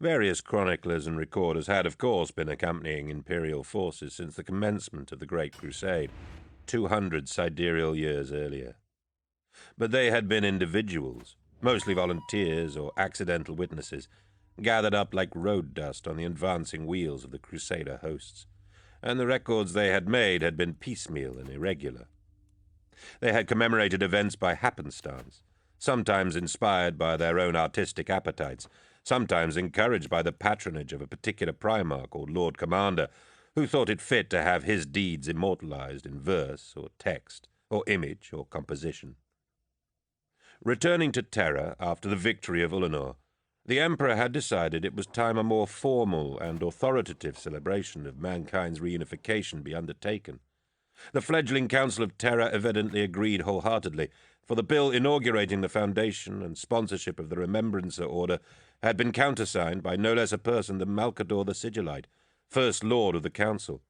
Various chroniclers and recorders had, of course, been accompanying imperial forces since the commencement of the Great Crusade, 200 sidereal years earlier. But they had been individuals, mostly volunteers or accidental witnesses, gathered up like road dust on the advancing wheels of the Crusader hosts, and the records they had made had been piecemeal and irregular. They had commemorated events by happenstance, sometimes inspired by their own artistic appetites, sometimes encouraged by the patronage of a particular Primarch or Lord Commander who thought it fit to have his deeds immortalized in verse or text or image or composition. Returning to Terra after the victory of Ullanor, the Emperor had decided it was time a more formal and authoritative celebration of mankind's reunification be undertaken. The fledgling Council of Terra evidently agreed wholeheartedly, for the bill inaugurating the foundation and sponsorship of the Remembrancer Order had been countersigned by no less a person than Malcador the Sigillite, First Lord of the Council.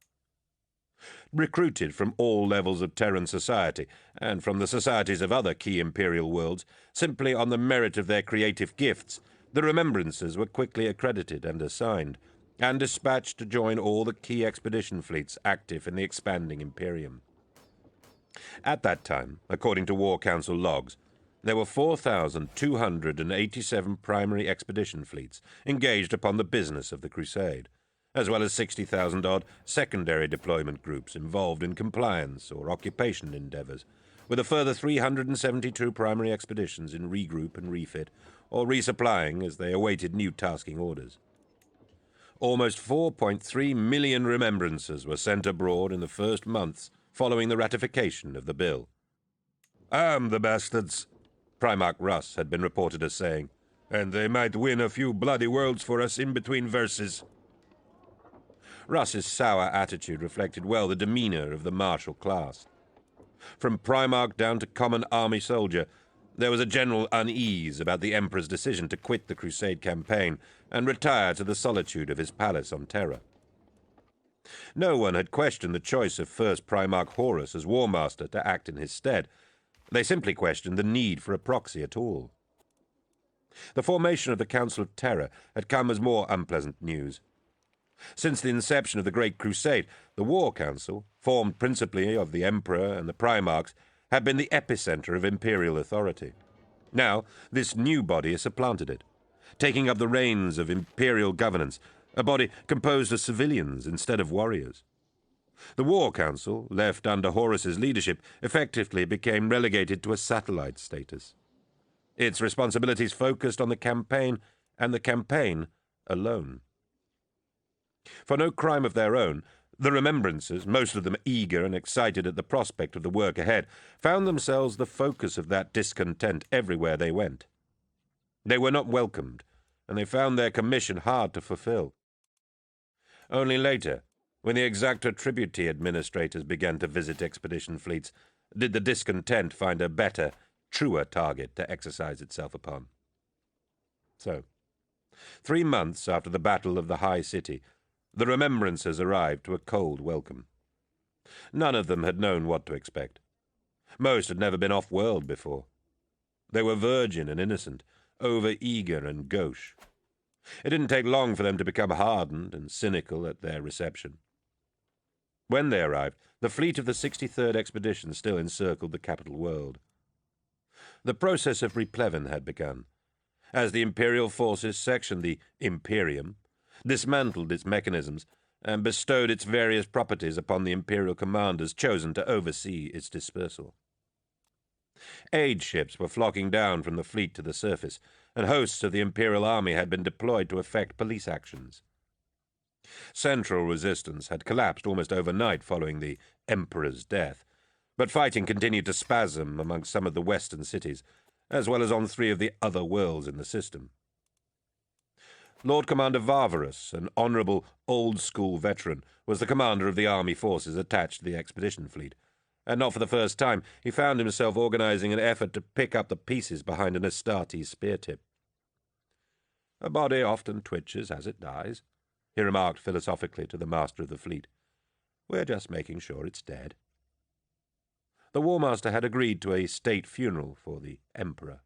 Recruited from all levels of Terran society, and from the societies of other key imperial worlds, simply on the merit of their creative gifts, the Remembrancers were quickly accredited and assigned, and dispatched to join all the key expedition fleets active in the expanding Imperium. At that time, according to War Council logs, there were 4,287 primary expedition fleets engaged upon the business of the Crusade, as well as 60,000-odd secondary deployment groups involved in compliance or occupation endeavors, with a further 372 primary expeditions in regroup and refit, or resupplying as they awaited new tasking orders. Almost 4.3 million remembrancers were sent abroad in the first months following the ratification of the bill. The bastards," Primarch Russ had been reported as saying, "and they might win a few bloody worlds for us in between verses." Russ's sour attitude reflected well the demeanor of the martial class. From Primarch down to common army soldier, there was a general unease about the Emperor's decision to quit the Crusade campaign and retire to the solitude of his palace on Terra. No one had questioned the choice of First Primarch Horus as War Master to act in his stead. They simply questioned the need for a proxy at all. The formation of the Council of Terra had come as more unpleasant news. Since the inception of the Great Crusade, the War Council, formed principally of the Emperor and the Primarchs, had been the epicenter of imperial authority. Now, this new body has supplanted it, taking up the reins of imperial governance, a body composed of civilians instead of warriors. The War Council, left under Horus's leadership, effectively became relegated to a satellite status. Its responsibilities focused on the campaign, and the campaign alone. For no crime of their own, the Remembrancers, most of them eager and excited at the prospect of the work ahead, found themselves the focus of that discontent everywhere they went. They were not welcomed, and they found their commission hard to fulfill. Only later, when the exactor tributary administrators began to visit expedition fleets, did the discontent find a better, truer target to exercise itself upon. So, 3 months after the Battle of the High City, the Remembrancers arrived to a cold welcome. None of them had known what to expect. Most had never been off-world before. They were virgin and innocent, over-eager and gauche. It didn't take long for them to become hardened and cynical at their reception. When they arrived, the fleet of the 63rd Expedition still encircled the capital world. The process of replevin had begun, as the imperial forces sectioned the Imperium, dismantled its mechanisms, and bestowed its various properties upon the imperial commanders chosen to oversee its dispersal. Aid ships were flocking down from the fleet to the surface, and hosts of the imperial army had been deployed to effect police actions. Central resistance had collapsed almost overnight following the Emperor's death, but fighting continued to spasm amongst some of the western cities, as well as on 3 of the other worlds in the system. Lord Commander Varvarus, an honourable, old-school veteran, was the commander of the army forces attached to the expedition fleet, and not for the first time he found himself organising an effort to pick up the pieces behind an Astartes spear-tip. "A body often twitches as it dies," he remarked philosophically to the master of the fleet. "We're just making sure it's dead." The War Master had agreed to a state funeral for the Emperor.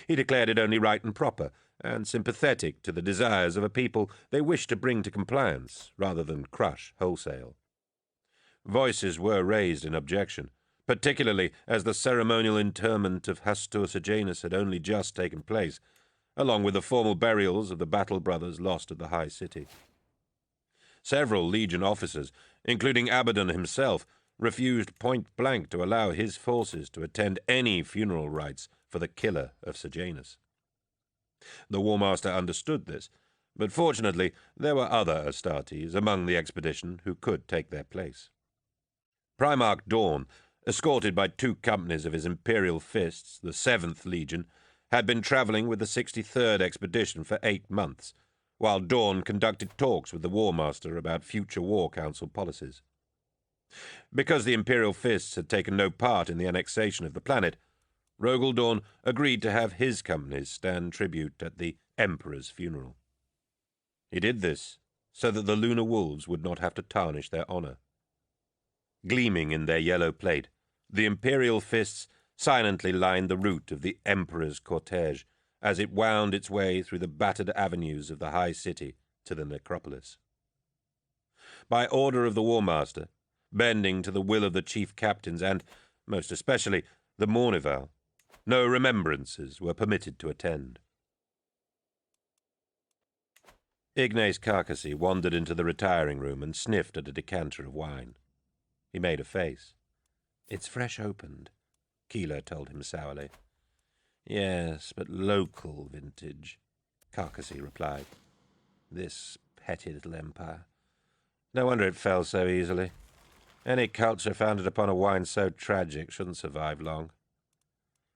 He declared it only right and proper, and sympathetic to the desires of a people they wished to bring to compliance, rather than crush wholesale. Voices were raised in objection, particularly as the ceremonial interment of Hastur Sejanus had only just taken place, along with the formal burials of the battle brothers lost at the High City. Several Legion officers, including Abaddon himself, refused point-blank to allow his forces to attend any funeral rites for the killer of Sejanus. The War Master understood this, but fortunately there were other Astartes among the expedition who could take their place. Primarch Dawn, escorted by 2 companies of his Imperial Fists, the 7th Legion, had been travelling with the 63rd Expedition for 8 months, while Dawn conducted talks with the War Master about future War Council policies. Because the Imperial Fists had taken no part in the annexation of the planet, Rogel Dawn agreed to have his companies stand tribute at the Emperor's funeral. He did this so that the Lunar Wolves would not have to tarnish their honour. Gleaming in their yellow plate, the Imperial Fists silently lined the route of the Emperor's cortege as it wound its way through the battered avenues of the High City to the necropolis. By order of the War Master, bending to the will of the chief captains and, most especially, the Mournival, no remembrances were permitted to attend. Ignace Carcassy wandered into the retiring room and sniffed at a decanter of wine. He made a face. "It's fresh opened," Keeler told him sourly. "Yes, but local vintage," Carcassy replied. "This petty little empire. No wonder it fell so easily. Any culture founded upon a wine so tragic shouldn't survive long."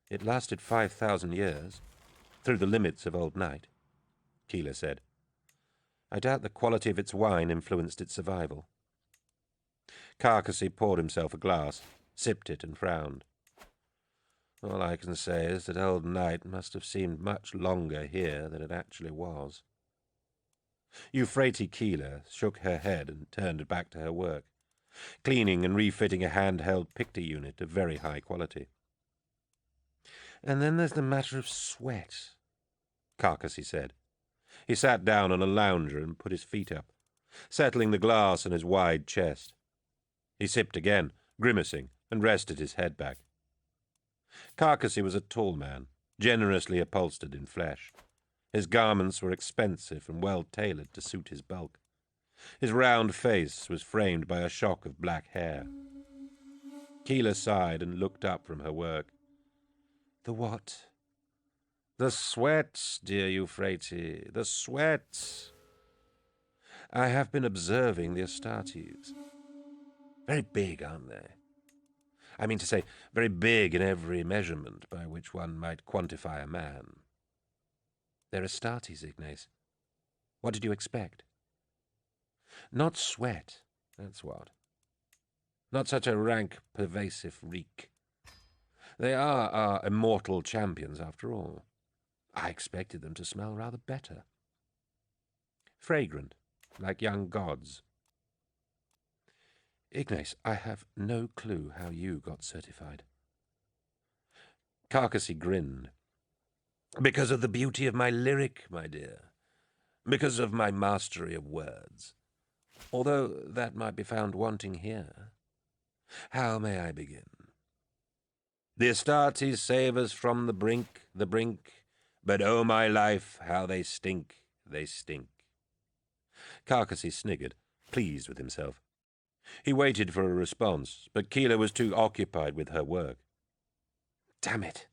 "It lasted 5,000 years, through the limits of Old Night," Keeler said. "I doubt the quality of its wine influenced its survival." Carcassy poured himself a glass, sipped it, and frowned. "All I can say is that Old Night must have seemed much longer here than it actually was." Euphrates Keeler shook her head and turned back to her work, cleaning and refitting a handheld pictor unit of very high quality. "And then there's the matter of sweat," Carcassy said. He sat down on a lounger and put his feet up, settling the glass on his wide chest. He sipped again, grimacing, and rested his head back. Carcassy was a tall man, generously upholstered in flesh. His garments were expensive and well-tailored to suit his bulk. His round face was framed by a shock of black hair. Keeler sighed and looked up from her work. "The what?" "The sweat, dear Euphrates, the sweat. I have been observing the Astartes. Very big, aren't they? I mean to say, very big in every measurement by which one might quantify a man." "They're Astartes, Ignace. What did you expect?" "Not sweat, that's what. Not such a rank, pervasive reek. They are our immortal champions, after all. I expected them to smell rather better. Fragrant, like young gods." "Ignace, I have no clue how you got certified." Carcassy grinned. "Because of the beauty of my lyric, my dear. Because of my mastery of words. Although that might be found wanting here. How may I begin? The Astartes save us from the brink, but oh my life, how they stink, they stink." Carcassy sniggered, pleased with himself. He waited for a response, but Keeler was too occupied with her work. "Damn it,"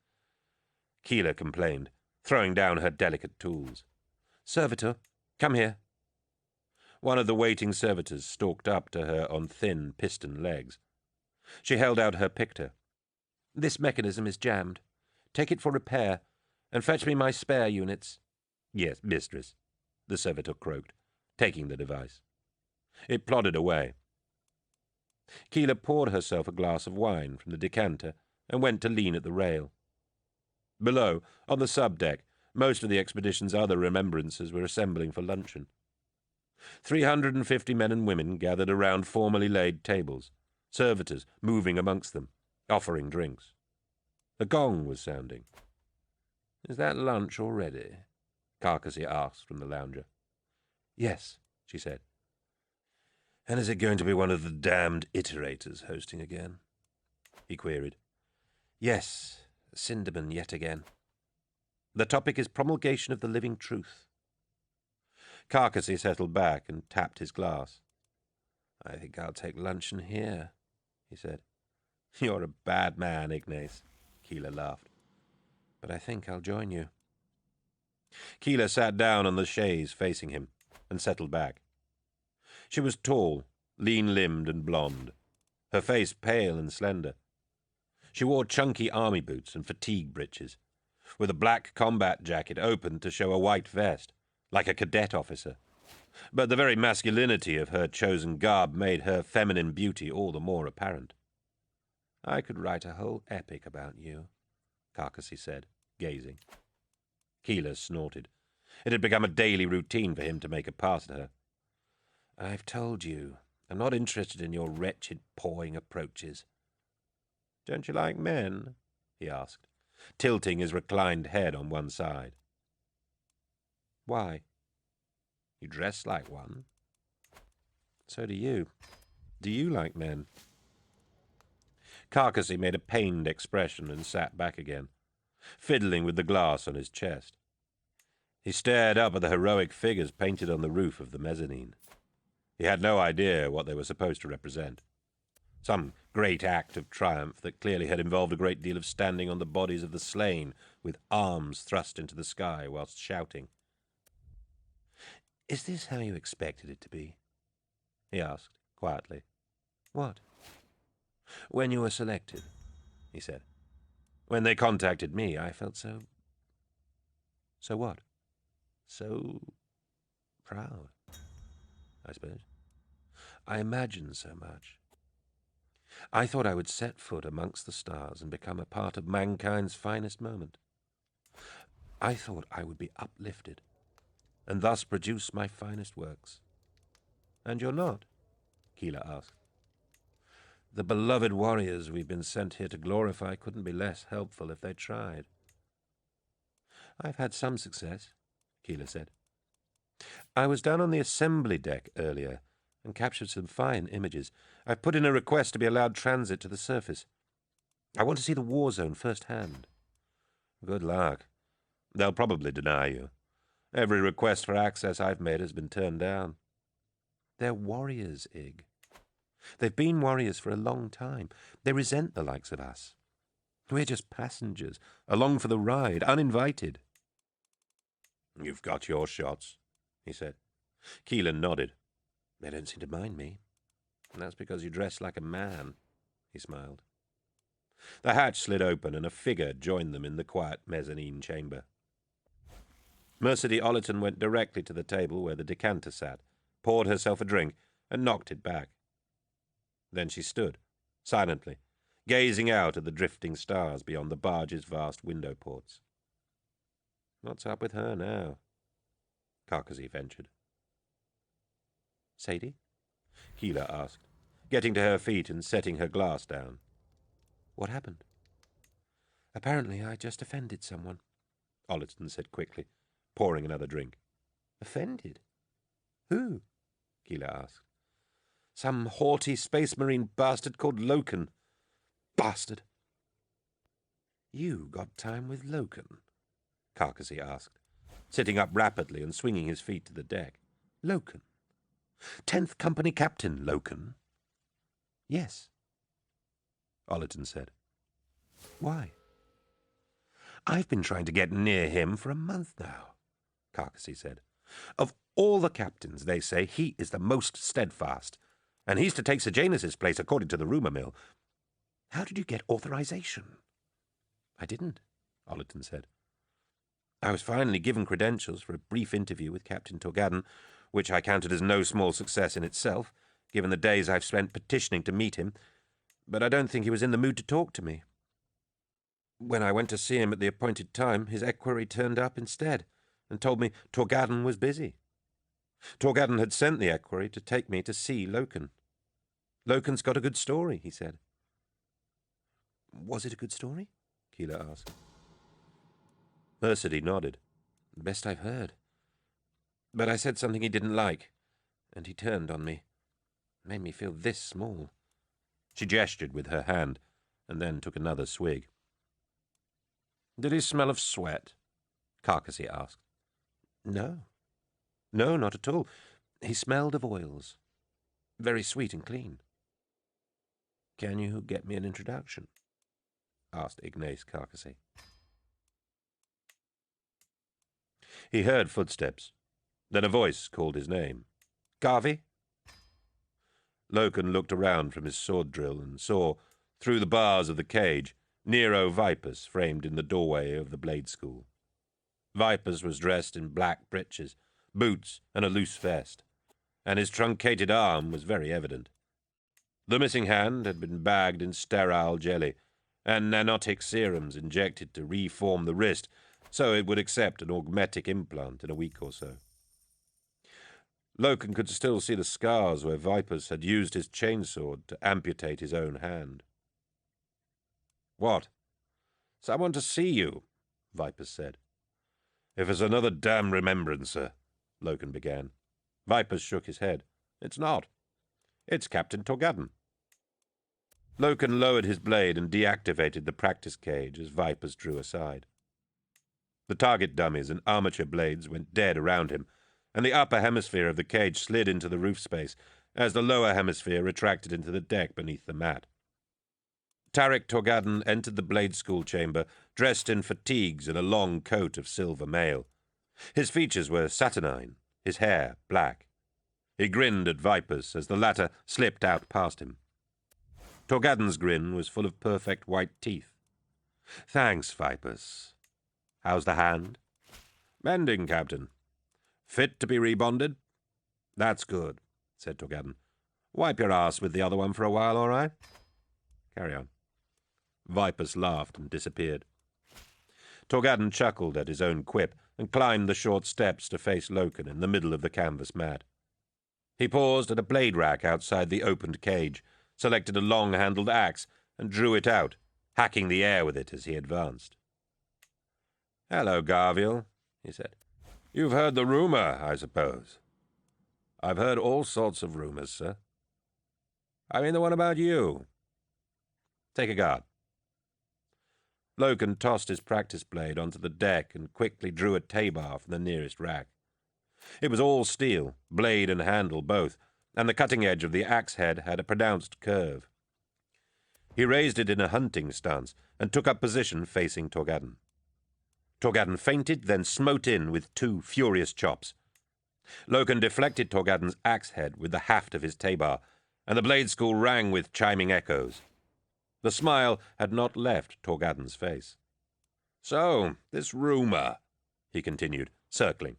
Keeler complained, throwing down her delicate tools. "Servitor, come here." One of the waiting servitors stalked up to her on thin piston legs. She held out her pictor. "This mechanism is jammed. Take it for repair, and fetch me my spare units." "Yes, mistress," the servitor croaked, taking the device. It plodded away. Keeler poured herself a glass of wine from the decanter and went to lean at the rail. Below, on the subdeck, most of the expedition's other remembrances were assembling for luncheon. 350 men and women gathered around formally laid tables, servitors moving amongst them, offering drinks. A gong was sounding. Is that lunch already? Carcassy asked from the lounger. Yes, she said. And is it going to be one of the damned iterators hosting again? He queried. Yes, Cinderman yet again. The topic is promulgation of the living truth. Carcassy settled back and tapped his glass. I think I'll take luncheon here, he said. You're a bad man, Ignace, Keeler laughed. But I think I'll join you. Keeler sat down on the chaise facing him and settled back. She was tall, lean-limbed and blonde, her face pale and slender. She wore chunky army boots and fatigue breeches, with a black combat jacket open to show a white vest, like a cadet officer. But the very masculinity of her chosen garb made her feminine beauty all the more apparent. I could write a whole epic about you, Carcassy said, gazing. Keeler snorted. It had become a daily routine for him to make a pass at her. I've told you, I'm not interested in your wretched, pawing approaches. Don't you like men? He asked, tilting his reclined head on one side. Why? You dress like one. So do you. Do you like men? Carcassy made a pained expression and sat back again, fiddling with the glass on his chest. He stared up at the heroic figures painted on the roof of the mezzanine. He had no idea what they were supposed to represent. Some great act of triumph that clearly had involved a great deal of standing on the bodies of the slain, with arms thrust into the sky whilst shouting. Is this how you expected it to be? He asked, quietly. What? When you were selected, he said. When they contacted me, I felt so... So what? So... proud, I suppose. I imagined so much. I thought I would set foot amongst the stars and become a part of mankind's finest moment. I thought I would be uplifted, and thus produce my finest works. And you're not? Keeler asked. The beloved warriors we've been sent here to glorify couldn't be less helpful if they tried. I've had some success, Keeler said. I was down on the assembly deck earlier and captured some fine images. I've put in a request to be allowed transit to the surface. I want to see the war zone firsthand. Good luck. They'll probably deny you. Every request for access I've made has been turned down. They're warriors, Ig. They've been warriors for a long time. They resent the likes of us. We're just passengers, along for the ride, uninvited. You've got your shots, he said. Keelan nodded. They don't seem to mind me. And that's because you dress like a man, he smiled. The hatch slid open and a figure joined them in the quiet mezzanine chamber. Mercedes Ollerton went directly to the table where the decanter sat, poured herself a drink, and knocked it back. Then she stood, silently, gazing out at the drifting stars beyond the barge's vast window ports. What's up with her now? Carcassy ventured. Sadie? Keeler asked, getting to her feet and setting her glass down. What happened? Apparently I just offended someone, Ollerton said quickly, pouring another drink. Offended? Who? Keeler asked. Some haughty space marine bastard called Loken. Bastard! You got time with Loken? Carcassy asked, sitting up rapidly and swinging his feet to the deck. Loken? 10th Company Captain Loken? Yes, Ollerton said. Why? I've been trying to get near him for a month now, Carcassy said. Of all the captains, they say he is the most steadfast, and he's to take Sejanus's place according to the rumour mill. How did you get authorization? I didn't, Ollerton said. I was finally given credentials for a brief interview with Captain Torgadden, which I counted as no small success in itself, given the days I've spent petitioning to meet him, but I don't think he was in the mood to talk to me. When I went to see him at the appointed time, his equerry turned up instead and told me Torgadden was busy. Torgadden had sent the equerry to take me to see Loken. Loken's got a good story, he said. Was it a good story? Keeler asked. Mercedy nodded. Best I've heard. But I said something he didn't like, and he turned on me. Made me feel this small. She gestured with her hand, and then took another swig. Did he smell of sweat? Carcassy asked. No. No, not at all. He smelled of oils. Very sweet and clean. Can you get me an introduction? Asked Ignace Carcassy. He heard footsteps. Then a voice called his name. Garvey? Loken looked around from his sword drill and saw, through the bars of the cage, Nero Vipers framed in the doorway of the blade school. Vipers was dressed in black breeches, boots, and a loose vest, and his truncated arm was very evident. The missing hand had been bagged in sterile jelly, and nanotic serums injected to reform the wrist so it would accept an augmetic implant in a week or so. Loken could still see the scars where Vipers had used his chainsword to amputate his own hand. What? Someone to see you, Vipers said. If it's another damn remembrancer, Loken began. Vipers shook his head. It's not. It's Captain Torgadden. Loken lowered his blade and deactivated the practice cage as Vipers drew aside. The target dummies and armature blades went dead around him, and the upper hemisphere of the cage slid into the roof space as the lower hemisphere retracted into the deck beneath the mat. Tarek Torgadden entered the blade school chamber, dressed in fatigues and a long coat of silver mail. His features were saturnine, his hair black. He grinned at Vipers as the latter slipped out past him. Torgadden's grin was full of perfect white teeth. Thanks, Vipers. How's the hand? Mending, Captain. Fit to be rebonded? That's good, said Torgadden. Wipe your ass with the other one for a while, all right? Carry on. Vipers laughed and disappeared. Torgadden chuckled at his own quip and climbed the short steps to face Loken in the middle of the canvas mat. He paused at a blade rack outside the opened cage, selected a long-handled axe, and drew it out, hacking the air with it as he advanced. Hello, Garviel, he said. You've heard the rumor, I suppose. I've heard all sorts of rumors, sir. I mean the one about you. Take a guard. Loken tossed his practice blade onto the deck and quickly drew a T-bar from the nearest rack. It was all steel, blade and handle both, and the cutting edge of the axe head had a pronounced curve. He raised it in a hunting stance and took up position facing Torgadden. Torgadden feinted, then smote in with two furious chops. Loken deflected Torgadden's axe head with the haft of his T-bar, and the blade school rang with chiming echoes. The smile had not left Torgadden's face. So, this rumor, he continued, circling.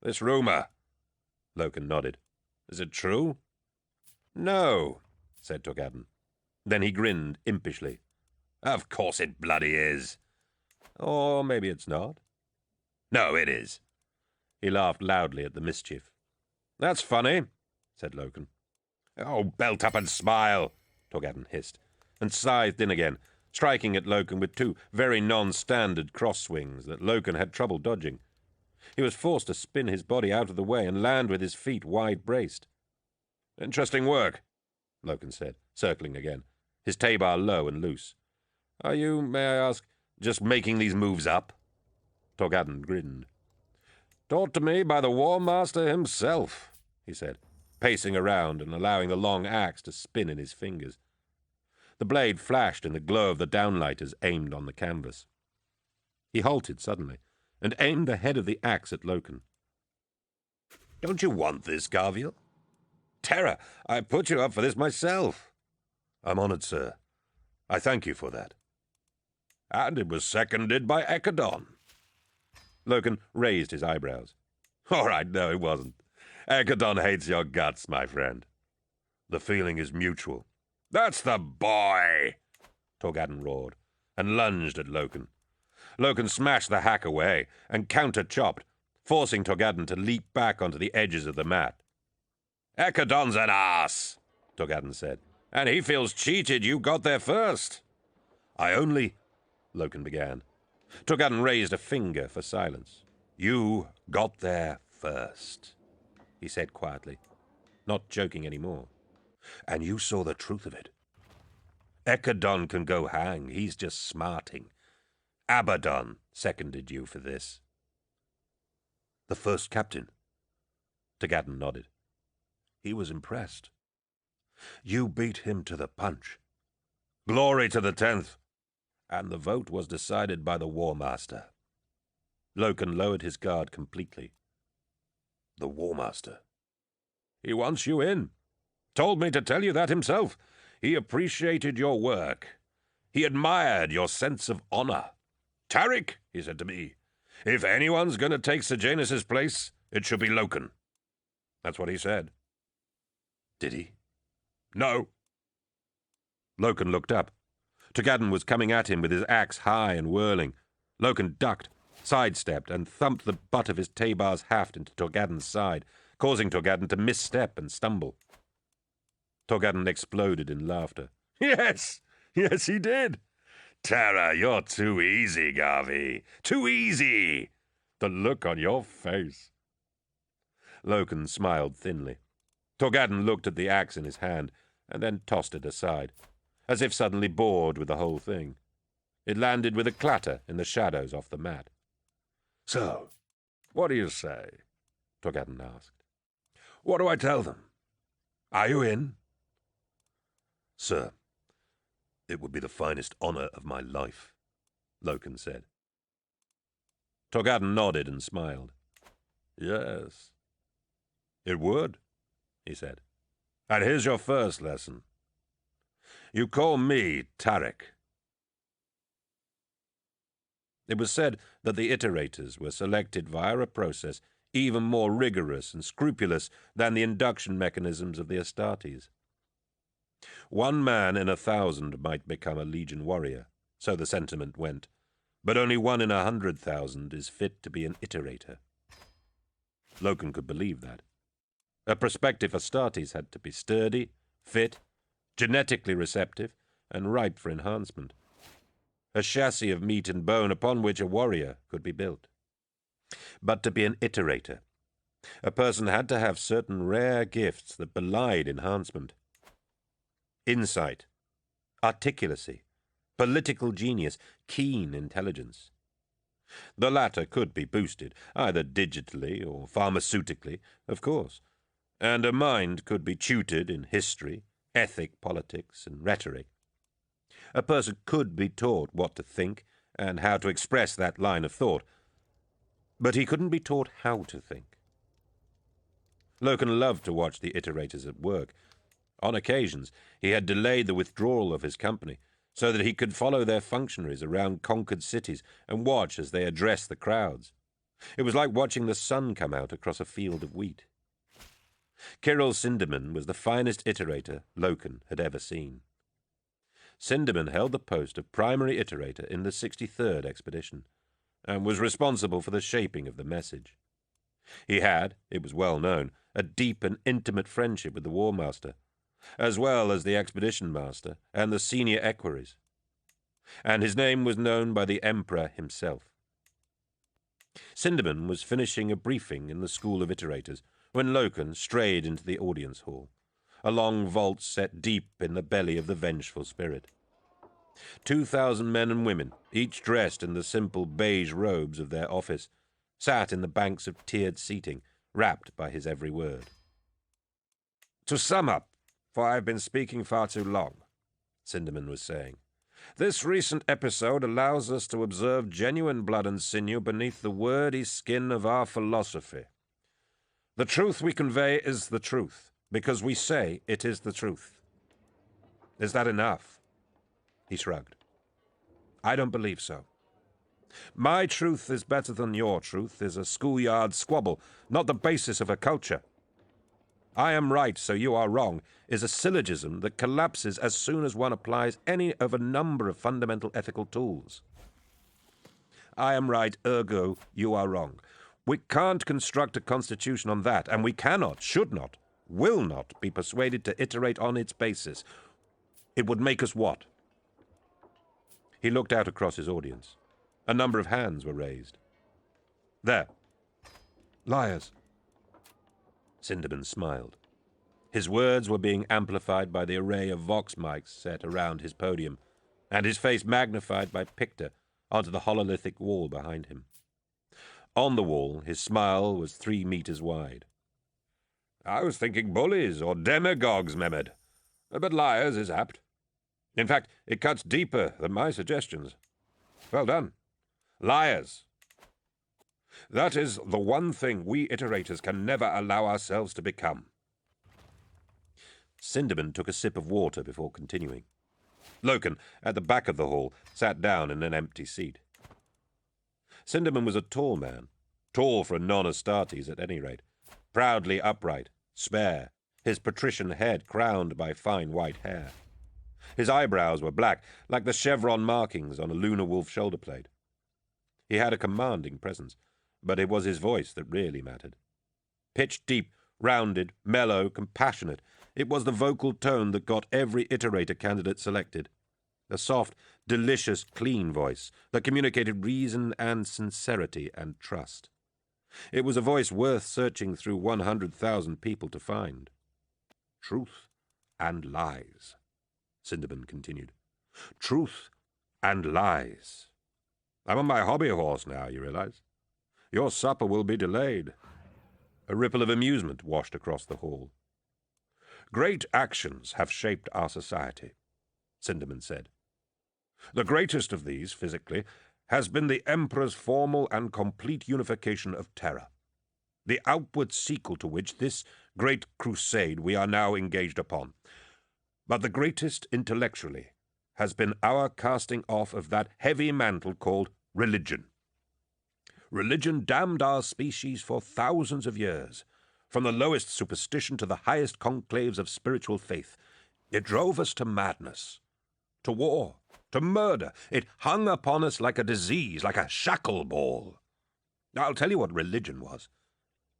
This rumor. Loken nodded. Is it true? No, said Torgadden. Then he grinned impishly. Of course it bloody is. Or maybe it's not. No, it is. He laughed loudly at the mischief. That's funny, said Loken. Oh, belt up and smile, Torgadden hissed, and scythed in again, striking at Loken with two very non-standard cross swings that Loken had trouble dodging. He was forced to spin his body out of the way and land with his feet wide-braced. Interesting work, Loken said, circling again, his T-bar low and loose. Are you, may I ask, just making these moves up? Torgadden grinned. Taught to me by the War Master himself, he said, pacing around and allowing the long axe to spin in his fingers. The blade flashed in the glow of the downlighters aimed on the canvas. He halted suddenly and aimed the head of the axe at Loken. Don't you want this, Garviel? Terror, I put you up for this myself. I'm honoured, sir. I thank you for that. And it was seconded by Ekadon. Loken raised his eyebrows. All right, no, it wasn't. Ekadon hates your guts, my friend. The feeling is mutual. That's the boy! Torgadden roared, and lunged at Loken. Loken smashed the hack away and counter-chopped, forcing Torgadden to leap back onto the edges of the mat. Ekadon's an ass, Torgadden said, and he feels cheated you got there first. I only... Loken began. Torgadden raised a finger for silence. "You got there first," he said quietly, not joking anymore. "And you saw the truth of it. Ekadon can go hang, he's just smarting. Abaddon seconded you for this." "The first captain?" Torgadden nodded. "He was impressed. You beat him to the punch. Glory to the 10th. And the vote was decided by the War Master." Loken lowered his guard completely. "The War Master?" "He wants you in. Told me to tell you that himself. He appreciated your work. He admired your sense of honor. 'Tarik,' he said to me, 'if anyone's going to take Sejanus's place, it should be Loken.' That's what he said." "Did he?" "No." Loken looked up. Torgadden was coming at him with his axe high and whirling. Loken ducked, sidestepped, and thumped the butt of his tabar's haft into Torgadden's side, causing Torgadden to misstep and stumble. Torgadden exploded in laughter. Yes, he did. Tara, you're too easy, Garvey. Too easy. The look on your face." Loken smiled thinly. Torgadden looked at the axe in his hand, and then tossed it aside, as if suddenly bored with the whole thing. It landed with a clatter in the shadows off the mat. "So, what do you say?" Torgadden asked. "What do I tell them? Are you in?" "Sir, it would be the finest honor of my life," Loken said. Torgadden nodded and smiled. "Yes, it would," he said. "And here's your first lesson. You call me Tarik." It was said that the iterators were selected via a process even more rigorous and scrupulous than the induction mechanisms of the Astartes. 1 man in 1,000 might become a legion warrior, so the sentiment went, but only 1 in 100,000 is fit to be an iterator. Loken could believe that. A prospective Astartes had to be sturdy, fit, genetically receptive, and ripe for enhancement. A chassis of meat and bone upon which a warrior could be built. But to be an iterator, a person had to have certain rare gifts that belied enhancement. Insight, articulacy, political genius, keen intelligence. The latter could be boosted, either digitally or pharmaceutically, of course, and a mind could be tutored in history, ethic, politics, and rhetoric. A person could be taught what to think and how to express that line of thought, but he couldn't be taught how to think. Loken loved to watch the iterators at work. On occasions, he had delayed the withdrawal of his company so that he could follow their functionaries around conquered cities and watch as they addressed the crowds. It was like watching the sun come out across a field of wheat. Kirill Sinderman was the finest iterator Loken had ever seen. Sinderman held the post of primary iterator in the 63rd expedition, and was responsible for the shaping of the message. He had, it was well known, a deep and intimate friendship with the War Master, as well as the expedition master and the senior equerries, and his name was known by the Emperor himself. Sinderman was finishing a briefing in the School of Iterators when Loken strayed into the audience hall, a long vault set deep in the belly of the vengeful spirit. 2,000 men and women, each dressed in the simple beige robes of their office, sat in the banks of tiered seating, rapt by his every word. "To sum up, for I've been speaking far too long," Sinderman was saying, "this recent episode allows us to observe genuine blood and sinew beneath the wordy skin of our philosophy. The truth we convey is the truth, because we say it is the truth. Is that enough?" He shrugged. "I don't believe so. My truth is better than your truth is a schoolyard squabble, not the basis of a culture. I am right, so you are wrong is a syllogism that collapses as soon as one applies any of a number of fundamental ethical tools. I am right, ergo you are wrong. We can't construct a constitution on that, and we cannot, should not, will not be persuaded to iterate on its basis. It would make us what?" He looked out across his audience. A number of hands were raised. There. Liars. Sinderman smiled. His words were being amplified by the array of vox mics set around his podium, and his face magnified by picture onto the hololithic wall behind him. On the wall, his smile was 3 meters wide. I was thinking bullies or demagogues, Mehmed, but liars is apt. In fact, it cuts deeper than my suggestions. Well done. Liars. That is the one thing we iterators can never allow ourselves to become. Sinderman took a sip of water before continuing. Loken, at the back of the hall, sat down in an empty seat. Sinderman was a tall man, tall for a non-Astartes at any rate, proudly upright, spare, his patrician head crowned by fine white hair. His eyebrows were black, like the chevron markings on a lunar wolf shoulder blade. He had a commanding presence, but it was his voice that really mattered. Pitched deep, rounded, mellow, compassionate, it was the vocal tone that got every iterator candidate selected. A soft, delicious, clean voice that communicated reason and sincerity and trust. It was a voice worth searching through 100,000 people to find. Truth and lies, Sinderman continued. Truth and lies. I'm on my hobby horse now, you realize? Your supper will be delayed. A ripple of amusement washed across the hall. Great actions have shaped our society, Sinderman said. The greatest of these, physically, has been the Emperor's formal and complete unification of terror, the outward sequel to which this great crusade we are now engaged upon. But the greatest intellectually has been our casting off of that heavy mantle called religion. Religion damned our species for thousands of years, from the lowest superstition to the highest conclaves of spiritual faith. It drove us to madness, to war, to murder. It hung upon us like a disease, like a shackle ball. I'll tell you what religion was.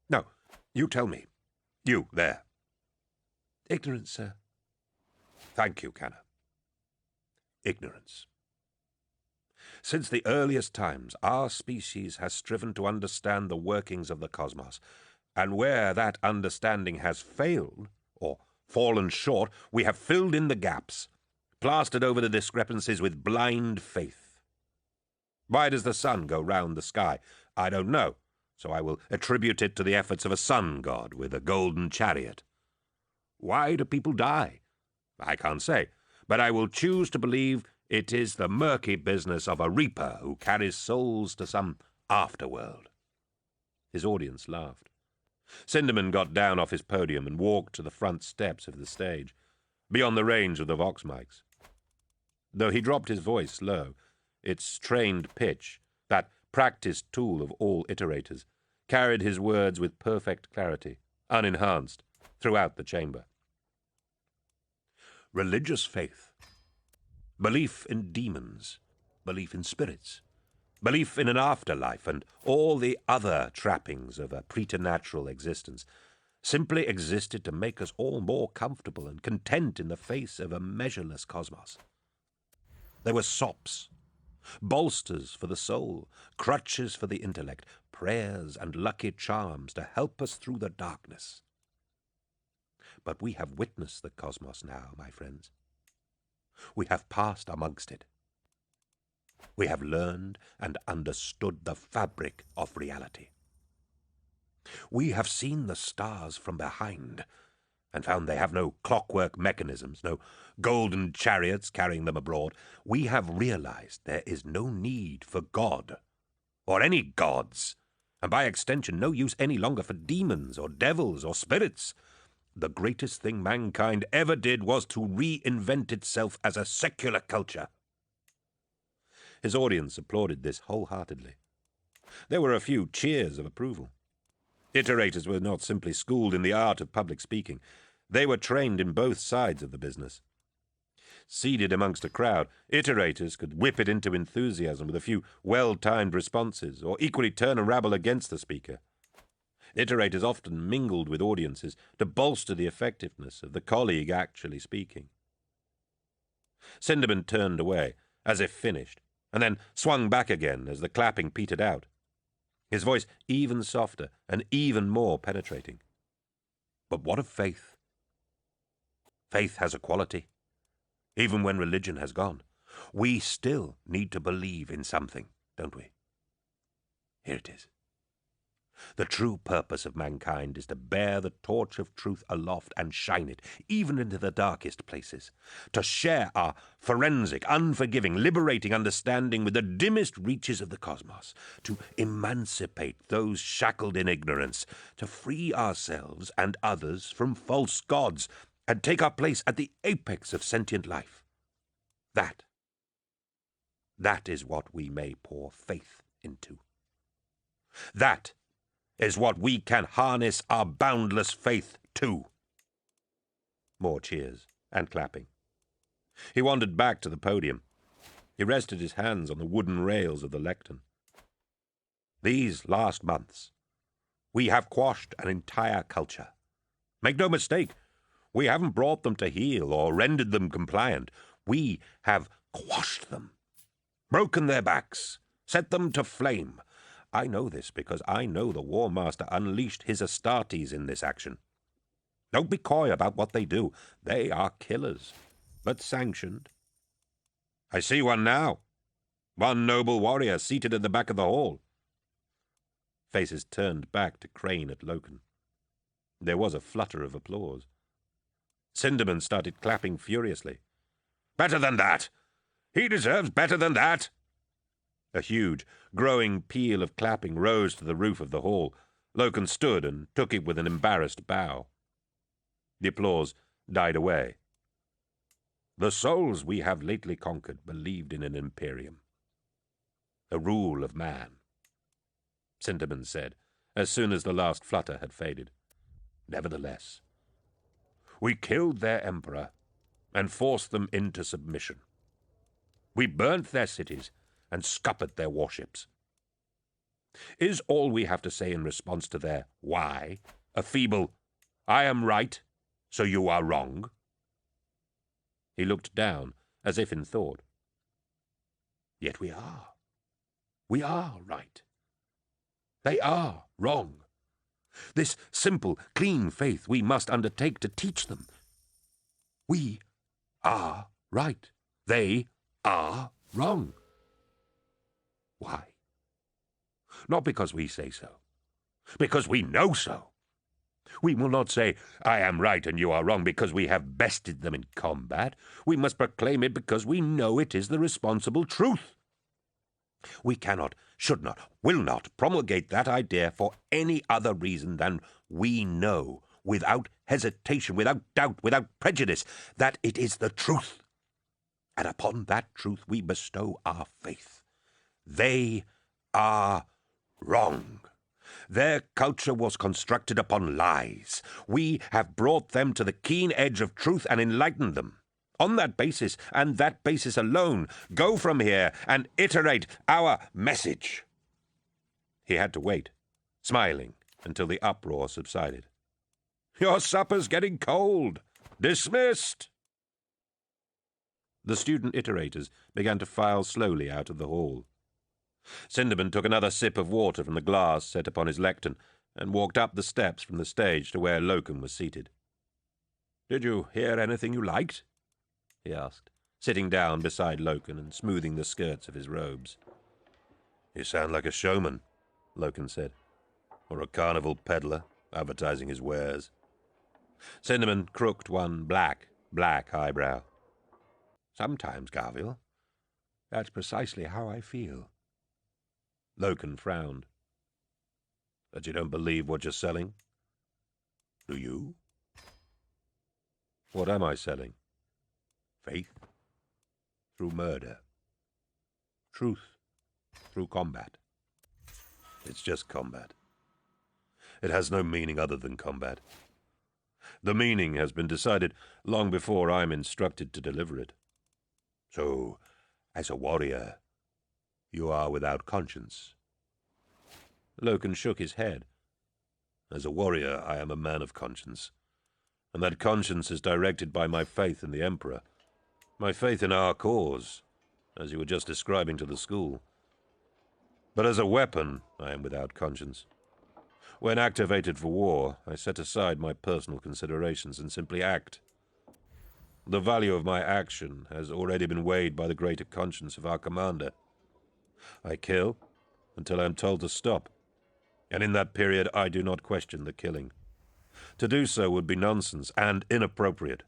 No, you tell me. You, there. Ignorance, sir. Thank you, Canna. Ignorance. Since the earliest times, our species has striven to understand the workings of the cosmos, and where that understanding has failed, or fallen short, we have filled in the gaps, plastered over the discrepancies with blind faith. Why does the sun go round the sky? I don't know, so I will attribute it to the efforts of a sun god with a golden chariot. Why do people die? I can't say, but I will choose to believe it is the murky business of a reaper who carries souls to some afterworld. His audience laughed. Sinderman got down off his podium and walked to the front steps of the stage, beyond the range of the vox mics. Though he dropped his voice low, its trained pitch, that practiced tool of all iterators, carried his words with perfect clarity, unenhanced, throughout the chamber. Religious faith, belief in demons, belief in spirits, belief in an afterlife, and all the other trappings of a preternatural existence simply existed to make us all more comfortable and content in the face of a measureless cosmos. They were sops, bolsters for the soul, crutches for the intellect, prayers and lucky charms to help us through the darkness. But we have witnessed the cosmos now, my friends. We have passed amongst it. We have learned and understood the fabric of reality. We have seen the stars from behind and found they have no clockwork mechanisms, no golden chariots carrying them abroad. We have realized there is no need for God, or any gods, and by extension no use any longer for demons or devils or spirits. The greatest thing mankind ever did was to reinvent itself as a secular culture. His audience applauded this wholeheartedly. There were a few cheers of approval. Iterators were not simply schooled in the art of public speaking. They were trained in both sides of the business. Seated amongst a crowd, iterators could whip it into enthusiasm with a few well-timed responses, or equally turn a rabble against the speaker. Iterators often mingled with audiences to bolster the effectiveness of the colleague actually speaking. Sinderman turned away, as if finished, and then swung back again as the clapping petered out, his voice even softer and even more penetrating. But what of faith? Faith has a quality. Even when religion has gone, we still need to believe in something, don't we? Here it is. The true purpose of mankind is to bear the torch of truth aloft and shine it, even into the darkest places, to share our forensic, unforgiving, liberating understanding with the dimmest reaches of the cosmos, to emancipate those shackled in ignorance, to free ourselves and others from false gods, and take our place at the apex of sentient life. That is what we may pour faith into. That is what we can harness our boundless faith to. More cheers and clapping. He wandered back to the podium. He rested his hands on the wooden rails of the lectern. These last months, we have quashed an entire culture. Make no mistake, we haven't brought them to heel or rendered them compliant. We have quashed them, broken their backs, set them to flame. I know this because I know the War Master unleashed his Astartes in this action. Don't be coy about what they do. They are killers, but sanctioned. I see one now. One noble warrior seated at the back of the hall. Faces turned back to crane at Loken. There was a flutter of applause. Cinderman started clapping furiously. Better than that! He deserves better than that! A huge, growing peal of clapping rose to the roof of the hall. Loken stood and took it with an embarrassed bow. The applause died away. The souls we have lately conquered believed in an imperium, a rule of man, Cinderman said, as soon as the last flutter had faded. Nevertheless, we killed their emperor and forced them into submission. We burnt their cities and scuppered their warships. Is all we have to say in response to their why a feeble, I am right, so you are wrong? He looked down, as if in thought. Yet we are. We are right. They are wrong. This simple, clean faith we must undertake to teach them. We are right. They are wrong. Why? Not because we say so. Because we know so. We will not say, I am right and you are wrong, because we have bested them in combat. We must proclaim it because we know it is the responsible truth. We cannot, should not, will not promulgate that idea for any other reason than we know, without hesitation, without doubt, without prejudice, that it is the truth. And upon that truth we bestow our faith. They are wrong. Their culture was constructed upon lies. We have brought them to the keen edge of truth and enlightened them. On that basis, and that basis alone, go from here and iterate our message. He had to wait, smiling, until the uproar subsided. Your supper's getting cold. Dismissed. The student iterators began to file slowly out of the hall. Cinderman took another sip of water from the glass set upon his lectern and walked up the steps from the stage to where Loken was seated. Did you hear anything you liked? He asked, sitting down beside Loken and smoothing the skirts of his robes. You sound like a showman, Loken said, or a carnival peddler advertising his wares. Cinderman crooked one black eyebrow. Sometimes, Garville, that's precisely how I feel. Loken frowned. But you don't believe what you're selling? Do you? What am I selling? Faith through murder. Truth through combat. It's just combat. It has no meaning other than combat. The meaning has been decided long before I'm instructed to deliver it. So, as a warrior, you are without conscience. Loken shook his head. As a warrior, I am a man of conscience, and that conscience is directed by my faith in the Emperor, my faith in our cause, as you were just describing to the school. But as a weapon, I am without conscience. When activated for war, I set aside my personal considerations and simply act. The value of my action has already been weighed by the greater conscience of our commander. I kill until I am told to stop, and in that period I do not question the killing. To do so would be nonsense and inappropriate.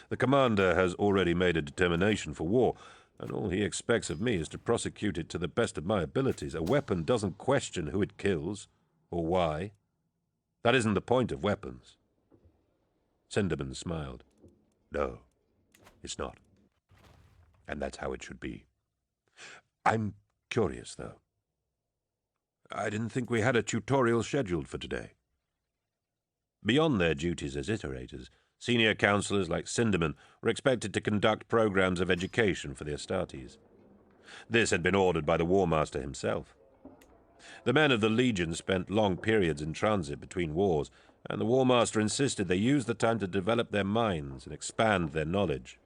The commander has already made a determination for war, and all he expects of me is to prosecute it to the best of my abilities. A weapon doesn't question who it kills, or why. That isn't the point of weapons. Cinderman smiled. No, it's not. And that's how it should be. I'm curious, though. I didn't think we had a tutorial scheduled for today. Beyond their duties as iterators, senior counselors like Cinderman were expected to conduct programs of education for the Astartes. This had been ordered by the War Master himself. The men of the Legion spent long periods in transit between wars, and the War Master insisted they use the time to develop their minds and expand their knowledge.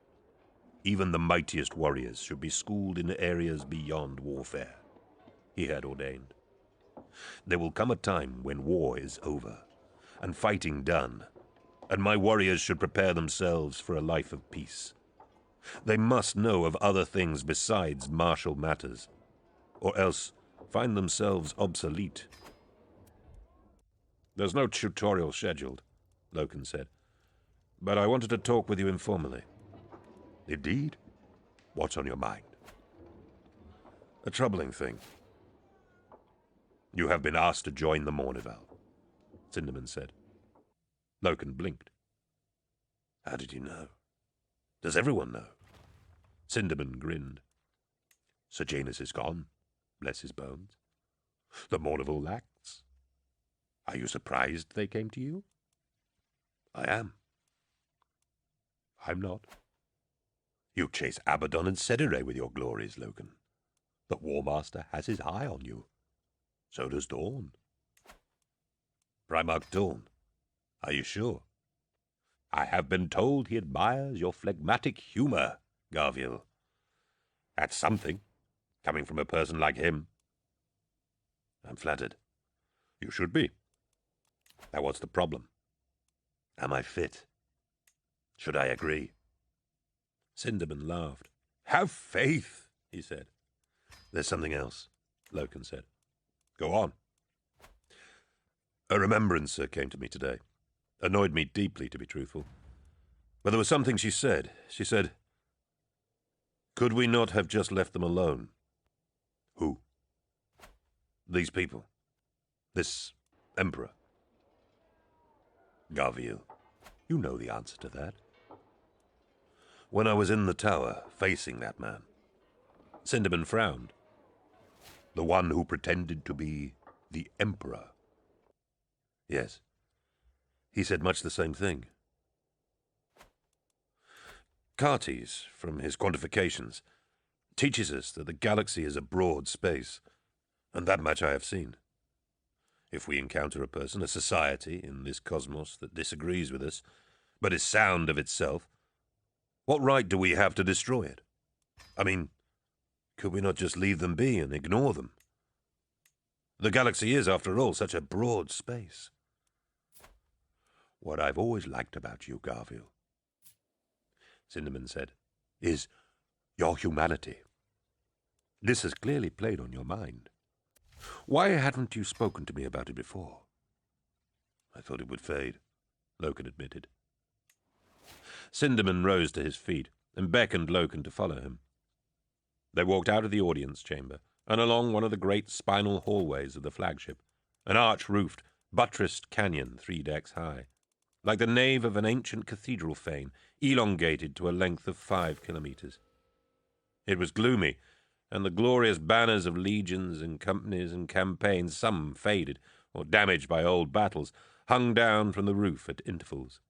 Even the mightiest warriors should be schooled in areas beyond warfare, he had ordained. There will come a time when war is over, and fighting done, and my warriors should prepare themselves for a life of peace. They must know of other things besides martial matters, or else find themselves obsolete. There's no tutorial scheduled, Loken said, but I wanted to talk with you informally. Indeed? What's on your mind? A troubling thing. You have been asked to join the Mournival, Cinderman said. Loken blinked. How did you know? Does everyone know? Cinderman grinned. Sir Janus is gone, bless his bones. The Mournival lacks. Are you surprised they came to you? I am. I'm not. You chase Abaddon and Cedere with your glories, Loken. The War Master has his eye on you. So does Dawn. Primarch Dawn, are you sure? I have been told he admires your phlegmatic humor, Garviel. That's something, coming from a person like him. I'm flattered. You should be. Now what's the problem? Am I fit? Should I agree? Cinderman laughed. Have faith, he said. There's something else, Loken said. Go on. A remembrancer came to me today. Annoyed me deeply, to be truthful. But there was something she said. She said, could we not have just left them alone? Who? These people. This Emperor. Garviel, you know the answer to that. When I was in the tower, facing that man, Cinderman frowned. The one who pretended to be the Emperor. Yes. He said much the same thing. Cartes, from his quantifications, teaches us that the galaxy is a broad space, and that much I have seen. If we encounter a person, a society in this cosmos that disagrees with us, but is sound of itself, what right do we have to destroy it? I mean, could we not just leave them be and ignore them? The galaxy is, after all, such a broad space. What I've always liked about you, Garviel, Cinderman said, is your humanity. This has clearly played on your mind. Why hadn't you spoken to me about it before? I thought it would fade, Loken admitted. Cinderman rose to his feet and beckoned Loken to follow him. They walked out of the audience chamber and along one of the great spinal hallways of the flagship, an arch-roofed, buttressed canyon 3 decks high, like the nave of an ancient cathedral fane, elongated to a length of 5 kilometers. It was gloomy, and the glorious banners of legions and companies and campaigns, some faded or damaged by old battles, hung down from the roof at intervals.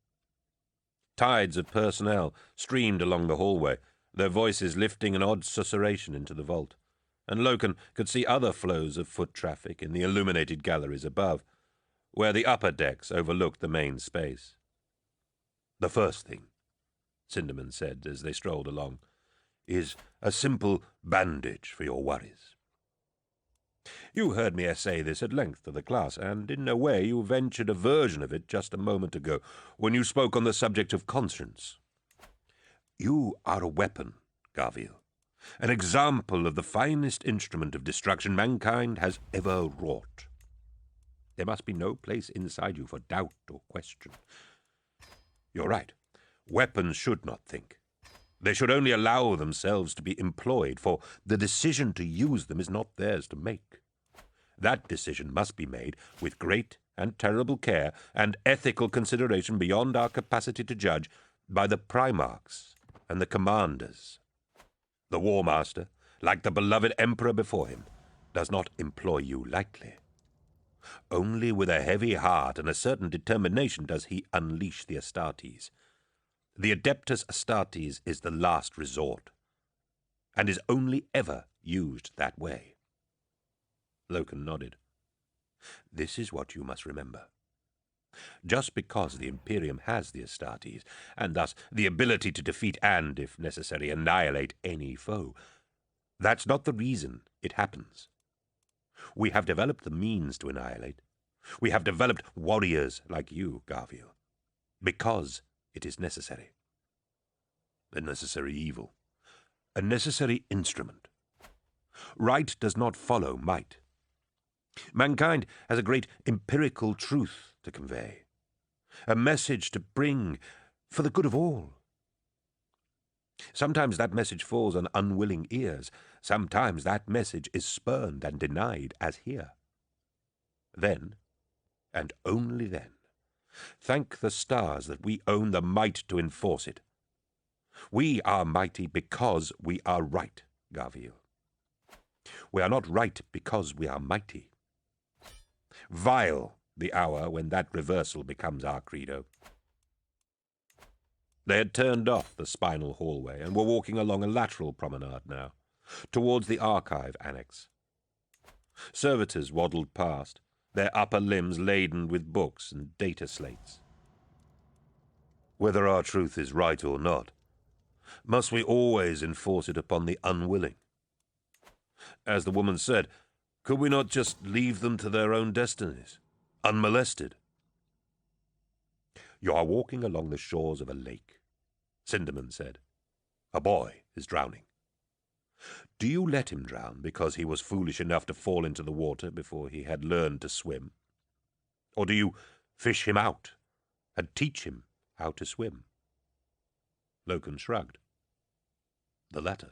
Tides of personnel streamed along the hallway, their voices lifting an odd susurration into the vault, and Loken could see other flows of foot traffic in the illuminated galleries above, where the upper decks overlooked the main space. The first thing, Cinderman said as they strolled along, is a simple bandage for your worries. You heard me essay this at length to the class, and in a way you ventured a version of it just a moment ago, when you spoke on the subject of conscience. You are a weapon, Garviel, an example of the finest instrument of destruction mankind has ever wrought. There must be no place inside you for doubt or question. You're right. Weapons should not think. They should only allow themselves to be employed, for the decision to use them is not theirs to make. That decision must be made with great and terrible care and ethical consideration beyond our capacity to judge by the primarchs and the commanders. The war master, like the beloved emperor before him, does not employ you lightly. Only with a heavy heart and a certain determination does he unleash the Astartes. The Adeptus Astartes is the last resort, and is only ever used that way. Loken nodded. This is what you must remember. Just because the Imperium has the Astartes, and thus the ability to defeat and, if necessary, annihilate any foe, that's not the reason it happens. We have developed the means to annihilate. We have developed warriors like you, Garviel, because it is necessary. A necessary evil. A necessary instrument. Right does not follow might. Mankind has a great empirical truth to convey, a message to bring for the good of all. Sometimes that message falls on unwilling ears. Sometimes that message is spurned and denied, as here. Then, and only then, thank the stars that we own the might to enforce it. We are mighty because we are right, Garviel. We are not right because we are mighty. Vile the hour when that reversal becomes our credo. They had turned off the spinal hallway and were walking along a lateral promenade now, towards the archive annex. Servitors waddled past, their upper limbs laden with books and data slates. Whether our truth is right or not, must we always enforce it upon the unwilling? As the woman said, could we not just leave them to their own destinies, unmolested? You are walking along the shores of a lake, Sinderman said. A boy is drowning. Do you let him drown because he was foolish enough to fall into the water before he had learned to swim? Or do you fish him out and teach him how to swim? Loken shrugged. The latter.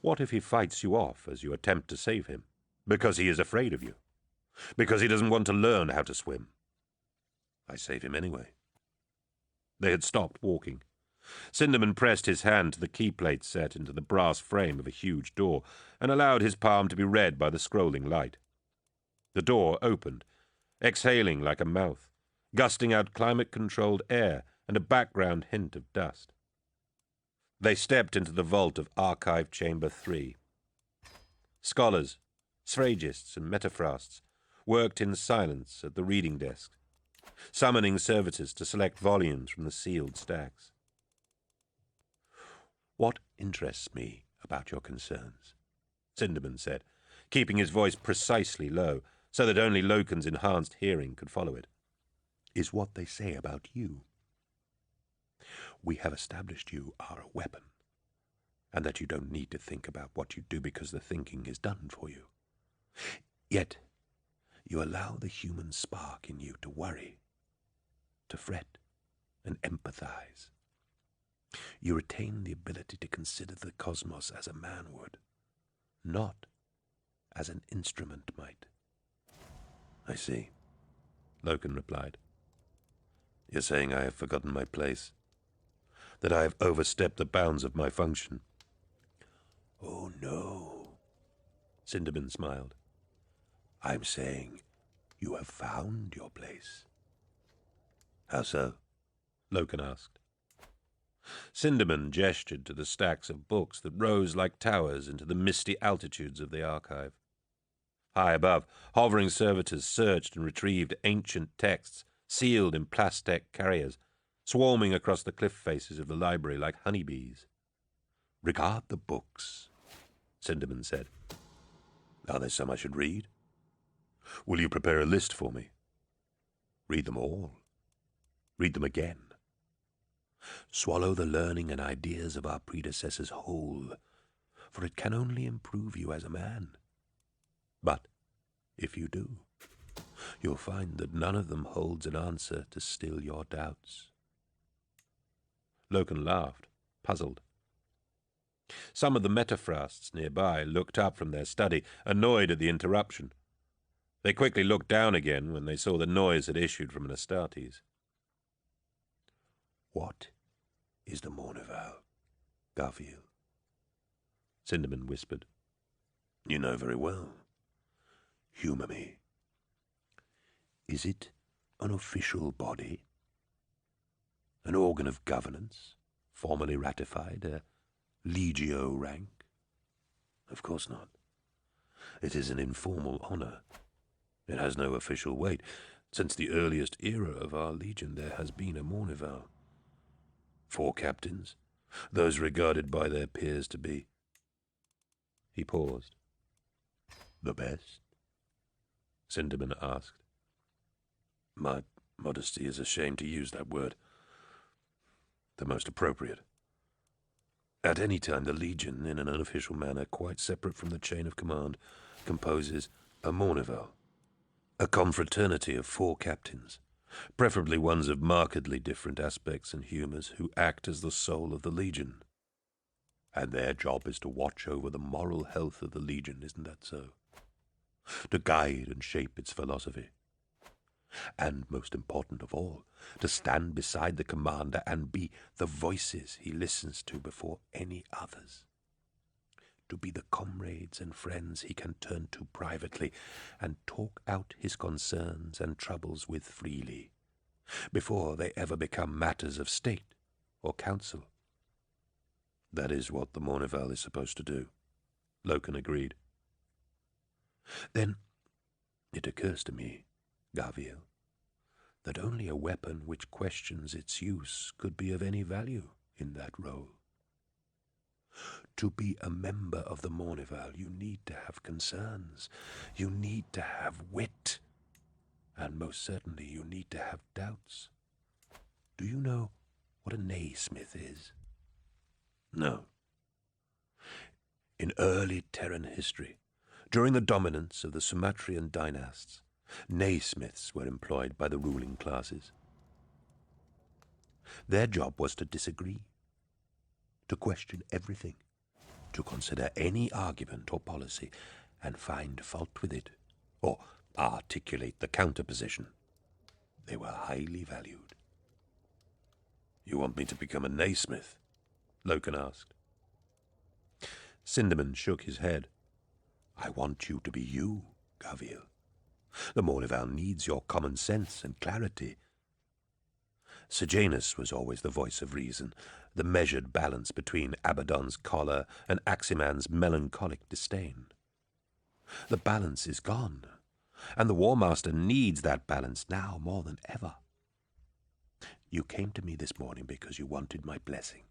What if he fights you off as you attempt to save him, because he is afraid of you, because he doesn't want to learn how to swim? I save him anyway. They had stopped walking. Sinderman pressed his hand to the key plate set into the brass frame of a huge door and allowed his palm to be read by the scrolling light. The door opened, exhaling like a mouth, gusting out climate-controlled air and a background hint of dust. They stepped into the vault of Archive Chamber 3. Scholars, sphagists and metaphrasts worked in silence at the reading desks, summoning servitors to select volumes from the sealed stacks. What interests me about your concerns, Sinderman said, keeping his voice precisely low, so that only Loken's enhanced hearing could follow it, is what they say about you. We have established you are a weapon, and that you don't need to think about what you do because the thinking is done for you. Yet, you allow the human spark in you to worry, to fret, and empathize. You retain the ability to consider the cosmos as a man would, not as an instrument might. I see, Loken replied. You're saying I have forgotten my place, that I have overstepped the bounds of my function. Oh, no, Sinderman smiled. I'm saying you have found your place. How so? Loken asked. Sinderman gestured to the stacks of books that rose like towers into the misty altitudes of the archive. High above, hovering servitors searched and retrieved ancient texts sealed in plastic carriers, swarming across the cliff faces of the library like honeybees. Regard the books, Sinderman said. Are there some I should read? Will you prepare a list for me? Read them all. Read them again. Swallow the learning and ideas of our predecessors whole, for it can only improve you as a man. But if you do, you'll find that none of them holds an answer to still your doubts. Loken laughed, puzzled. Some of the metaphrasts nearby looked up from their study, annoyed at the interruption. They quickly looked down again when they saw the noise had issued from an Astartes. What is the Mournival, Garfield? Sinderman whispered. You know very well. Humour me. Is it an official body? An organ of governance, formally ratified, a legio rank? Of course not. It is an informal honour. It has no official weight. Since the earliest era of our legion there has been a Mournival. 4 captains, those regarded by their peers to be... He paused. The best? Sinderman asked. My modesty is ashamed to use that word. The most appropriate. At any time, the Legion, in an unofficial manner, quite separate from the chain of command, composes a Mournival, a confraternity of 4 captains, preferably ones of markedly different aspects and humours, who act as the soul of the Legion. And their job is to watch over the moral health of the Legion, isn't that so? To guide and shape its philosophy. And, most important of all, to stand beside the commander and be the voices he listens to before any others. To be the comrades and friends he can turn to privately and talk out his concerns and troubles with freely, before they ever become matters of state or council. That is what the Mournival is supposed to do, Loken agreed. Then it occurs to me, Gaviel, that only a weapon which questions its use could be of any value in that role. To be a member of the Mournival, you need to have concerns, you need to have wit, and most certainly you need to have doubts. Do you know what a naysmith is? No. In early Terran history, during the dominance of the Sumatrian dynasts, naysmiths were employed by the ruling classes. Their job was to disagree, to question everything, to consider any argument or policy and find fault with it, or articulate the counterposition. They were highly valued. You want me to become a naysmith? Loken asked. Sinderman shook his head. I want you to be you, Gaviel. The Mournival needs your common sense and clarity. Sejanus was always the voice of reason, the measured balance between Abaddon's choler and Aximan's melancholic disdain. The balance is gone, and the War Master needs that balance now more than ever. You came to me this morning because you wanted my blessing.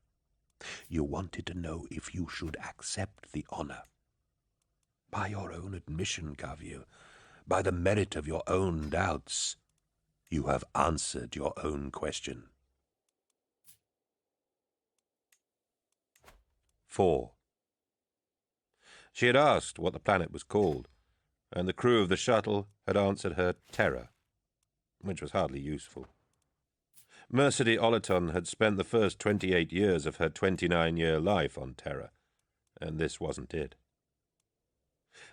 You wanted to know if you should accept the honor. By your own admission, Gaviel, by the merit of your own doubts, you have answered your own question. 4. She had asked what the planet was called, and the crew of the shuttle had answered her Terra, which was hardly useful. Mercedes Olaton had spent the first 28 years of her 29-year life on Terra, and this wasn't it.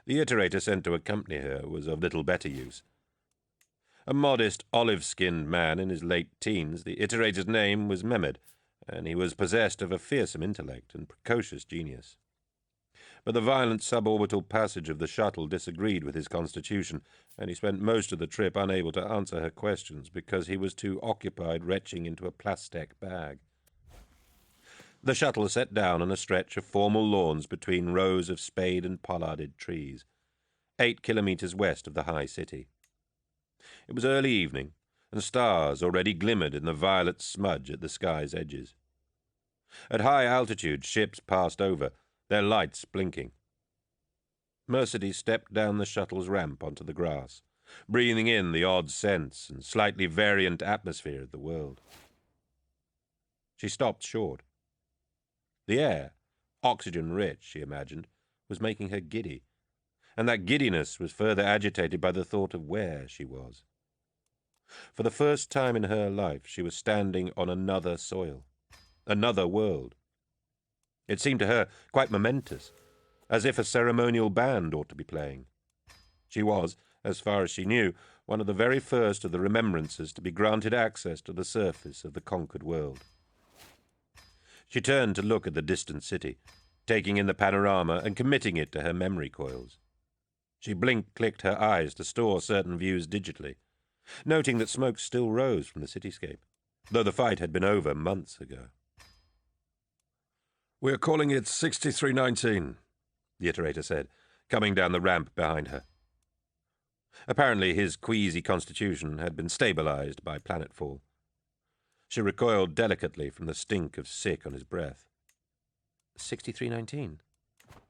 The iterator sent to accompany her was of little better use. A modest, olive-skinned man in his late teens, the iterator's name was Mehmed, and he was possessed of a fearsome intellect and precocious genius. But the violent suborbital passage of the shuttle disagreed with his constitution, and he spent most of the trip unable to answer her questions because he was too occupied retching into a plastic bag. The shuttle set down on a stretch of formal lawns between rows of spade and pollarded trees, 8 kilometers west of the high city. It was early evening, and stars already glimmered in the violet smudge at the sky's edges. At high altitude, ships passed over, their lights blinking. Mercedes stepped down the shuttle's ramp onto the grass, breathing in the odd scents and slightly variant atmosphere of the world. She stopped short. The air, oxygen-rich, she imagined, was making her giddy, and that giddiness was further agitated by the thought of where she was. For the first time in her life, she was standing on another soil, another world. It seemed to her quite momentous, as if a ceremonial band ought to be playing. She was, as far as she knew, one of the very first of the remembrancers to be granted access to the surface of the conquered world. She turned to look at the distant city, taking in the panorama and committing it to her memory coils. She blink-clicked her eyes to store certain views digitally, noting that smoke still rose from the cityscape, though the fight had been over months ago. "We're calling it 6319, the iterator said, coming down the ramp behind her. Apparently his queasy constitution had been stabilized by planetfall. She recoiled delicately from the stink of sick on his breath. 6319?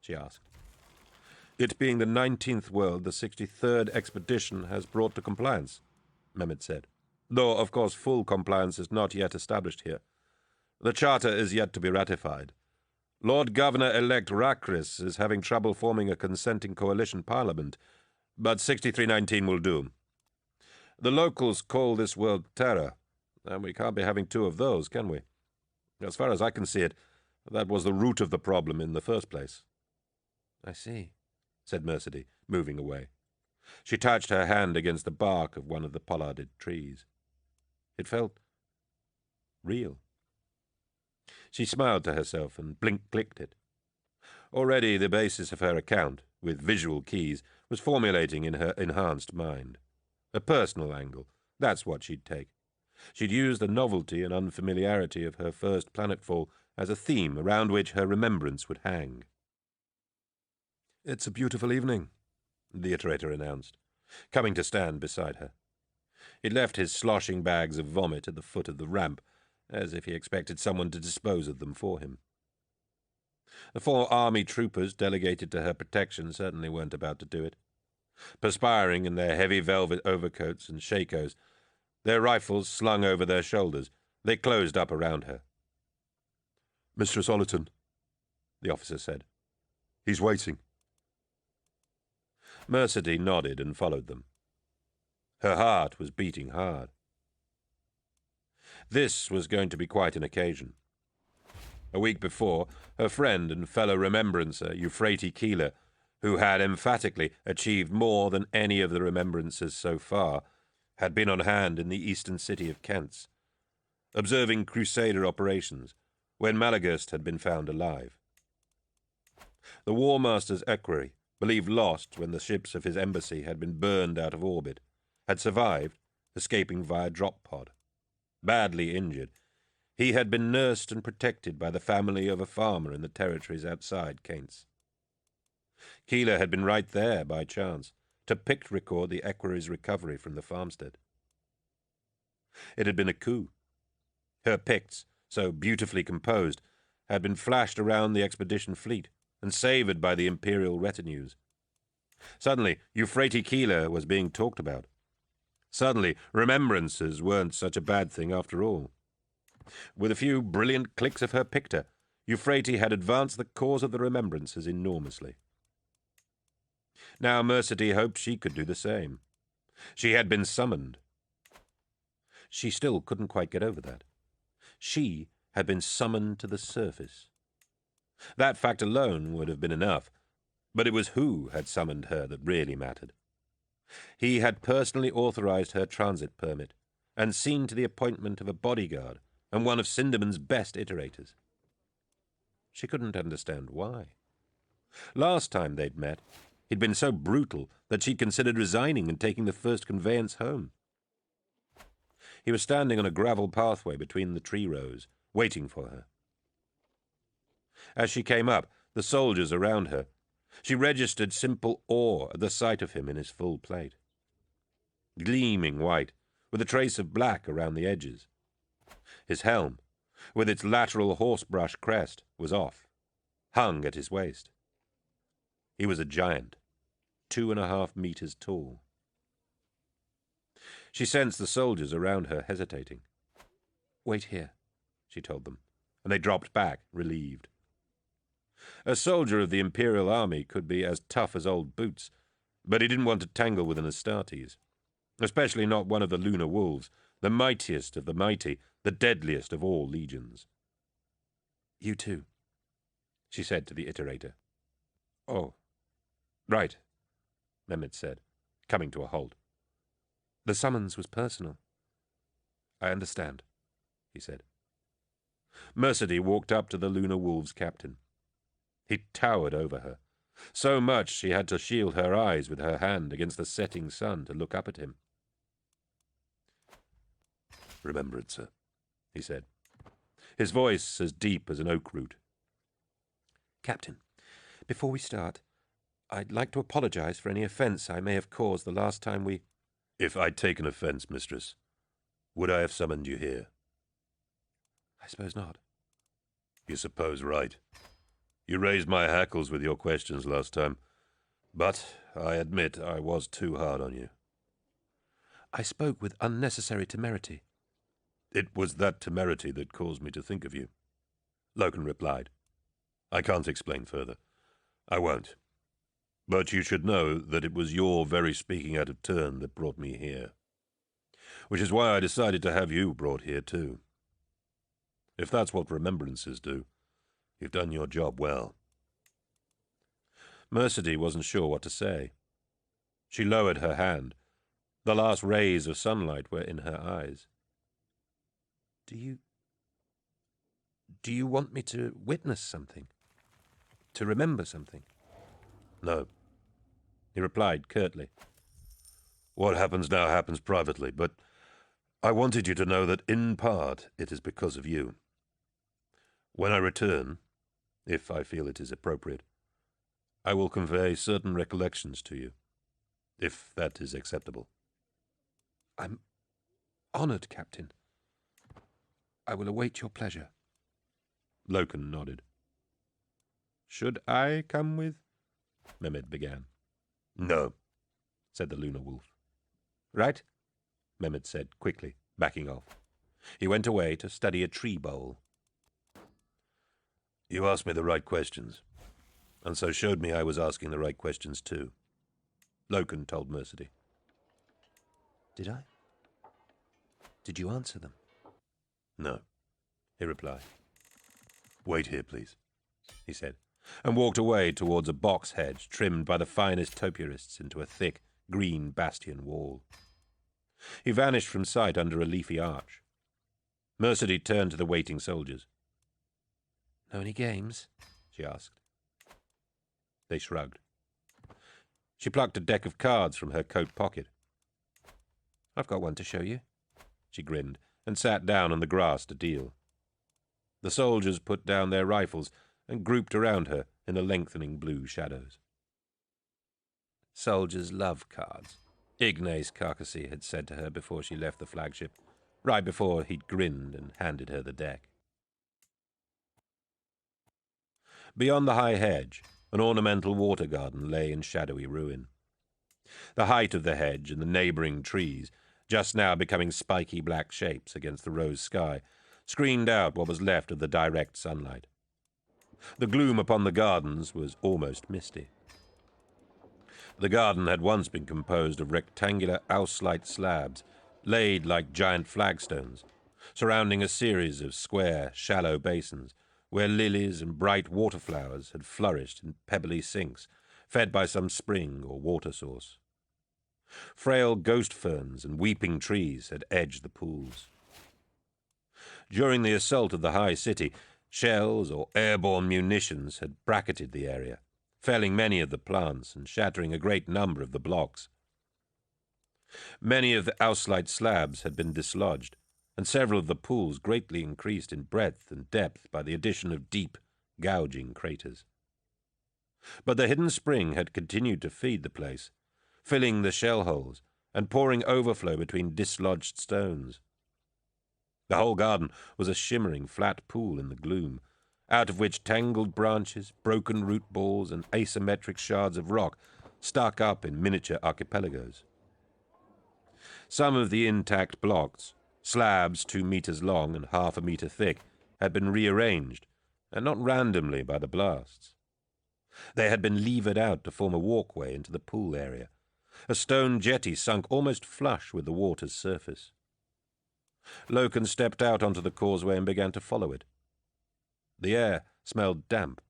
She asked. "It being the 19th world, the 63rd expedition has brought to compliance," Mehmet said, "though, of course, full compliance is not yet established here. The charter is yet to be ratified. Lord Governor-elect Rakris is having trouble forming a consenting coalition parliament, but 6319 will do. The locals call this world Terra, and we can't be having two of those, can we? As far as I can see it, that was the root of the problem in the first place." "I see," said Mercedes, moving away. She touched her hand against the bark of one of the pollarded trees. It felt real. She smiled to herself and blink-clicked it. Already the basis of her account, with visual keys, was formulating in her enhanced mind. A personal angle, that's what she'd take. She'd use the novelty and unfamiliarity of her first planetfall as a theme around which her remembrance would hang. "It's a beautiful evening," the iterator announced, coming to stand beside her. He'd left his sloshing bags of vomit at the foot of the ramp, as if he expected someone to dispose of them for him. The 4 army troopers delegated to her protection certainly weren't about to do it. Perspiring in their heavy velvet overcoats and shakos, their rifles slung over their shoulders, they closed up around her. "Mistress Ollerton," the officer said. "He's waiting." Mercedes nodded and followed them. Her heart was beating hard. This was going to be quite an occasion. A week before, her friend and fellow remembrancer, Euphrates Keeler, who had emphatically achieved more than any of the remembrancers so far, had been on hand in the eastern city of Kents, observing Crusader operations, when Malagast had been found alive. The War Master's equerry, believed lost when the ships of his embassy had been burned out of orbit, had survived, escaping via drop pod. Badly injured, he had been nursed and protected by the family of a farmer in the territories outside Kents. Keeler had been right there by chance, to pict record the equerry's recovery from the farmstead. It had been a coup. Her picts, so beautifully composed, had been flashed around the expedition fleet and savoured by the imperial retinues. Suddenly, Euphrates Keeler was being talked about. Suddenly, remembrances weren't such a bad thing after all. With a few brilliant clicks of her picter, Euphrates had advanced the cause of the remembrances enormously. Now Mercedes hoped she could do the same. She had been summoned. She still couldn't quite get over that. She had been summoned to the surface. That fact alone would have been enough, but it was who had summoned her that really mattered. He had personally authorized her transit permit and seen to the appointment of a bodyguard and one of Cinderman's best iterators. She couldn't understand why. Last time they'd met, he'd been so brutal that she'd considered resigning and taking the first conveyance home. He was standing on a gravel pathway between the tree rows, waiting for her. As she came up, the soldiers around her, she registered simple awe at the sight of him in his full plate. Gleaming white, with a trace of black around the edges. His helm, with its lateral horsebrush crest, was off, hung at his waist. He was a giant, 2.5 meters tall. She sensed the soldiers around her hesitating. "Wait here," she told them, and they dropped back, relieved. A soldier of the Imperial Army could be as tough as old boots, but he didn't want to tangle with an Astartes, especially not one of the Lunar Wolves, the mightiest of the mighty, the deadliest of all legions. "You too," she said to the iterator. "Oh, right," Mehmed said, coming to a halt. "The summons was personal." "I understand," he said. Mercedy walked up to the Lunar Wolves' captain. He towered over her, so much she had to shield her eyes with her hand against the setting sun to look up at him. "Remembrance, sir," he said, his voice as deep as an oak root. "Captain, before we start, I'd like to apologize for any offense I may have caused the last time we—" "If I'd taken offense, mistress, would I have summoned you here?" "I suppose not." "You suppose right. You raised my hackles with your questions last time, but I admit I was too hard on you." "I spoke with unnecessary temerity." "It was that temerity that caused me to think of you," Loken replied. "I can't explain further. I won't. But you should know that it was your very speaking out of turn that brought me here. Which is why I decided to have you brought here too. If that's what remembrances do, you've done your job well." Mercedy wasn't sure what to say. She lowered her hand. The last rays of sunlight were in her eyes. Do you want me to witness something? To remember something?" "No," he replied curtly. "What happens now happens privately, but I wanted you to know that in part it is because of you. When I return, if I feel it is appropriate, I will convey certain recollections to you, if that is acceptable." "I'm honored, Captain. I will await your pleasure." Loken nodded. "Should I come with?" Mehmed began. "No," said the Lunar Wolf. "Right," Mehmed said quickly, backing off. He went away to study a tree bole. "You asked me the right questions, and so showed me I was asking the right questions too," Loken told Mercedy. "Did I? Did you answer them?" "No," he replied. "Wait here, please," he said, and walked away towards a box hedge trimmed by the finest topiarists into a thick, green bastion wall. He vanished from sight under a leafy arch. Mercedy turned to the waiting soldiers. "Know any games?" she asked. They shrugged. She plucked a deck of cards from her coat pocket. "I've got one to show you," she grinned, and sat down on the grass to deal. The soldiers put down their rifles and grouped around her in the lengthening blue shadows. "Soldiers love cards," Ignace Carcassy had said to her before she left the flagship, right before he'd grinned and handed her the deck. Beyond the high hedge, an ornamental water garden lay in shadowy ruin. The height of the hedge and the neighbouring trees, just now becoming spiky black shapes against the rose sky, screened out what was left of the direct sunlight. The gloom upon the gardens was almost misty. The garden had once been composed of rectangular Auslite slabs, laid like giant flagstones, surrounding a series of square, shallow basins, where lilies and bright waterflowers had flourished in pebbly sinks, fed by some spring or water source. Frail ghost ferns and weeping trees had edged the pools. During the assault of the high city, shells or airborne munitions had bracketed the area, felling many of the plants and shattering a great number of the blocks. Many of the Auslite slabs had been dislodged, and several of the pools greatly increased in breadth and depth by the addition of deep, gouging craters. But the hidden spring had continued to feed the place, filling the shell holes and pouring overflow between dislodged stones. The whole garden was a shimmering flat pool in the gloom, out of which tangled branches, broken root balls, and asymmetric shards of rock stuck up in miniature archipelagos. Some of the intact blocks, slabs 2 meters long and half a meter thick, had been rearranged, and not randomly by the blasts. They had been levered out to form a walkway into the pool area, a stone jetty sunk almost flush with the water's surface. Loken stepped out onto the causeway and began to follow it. The air smelled damp,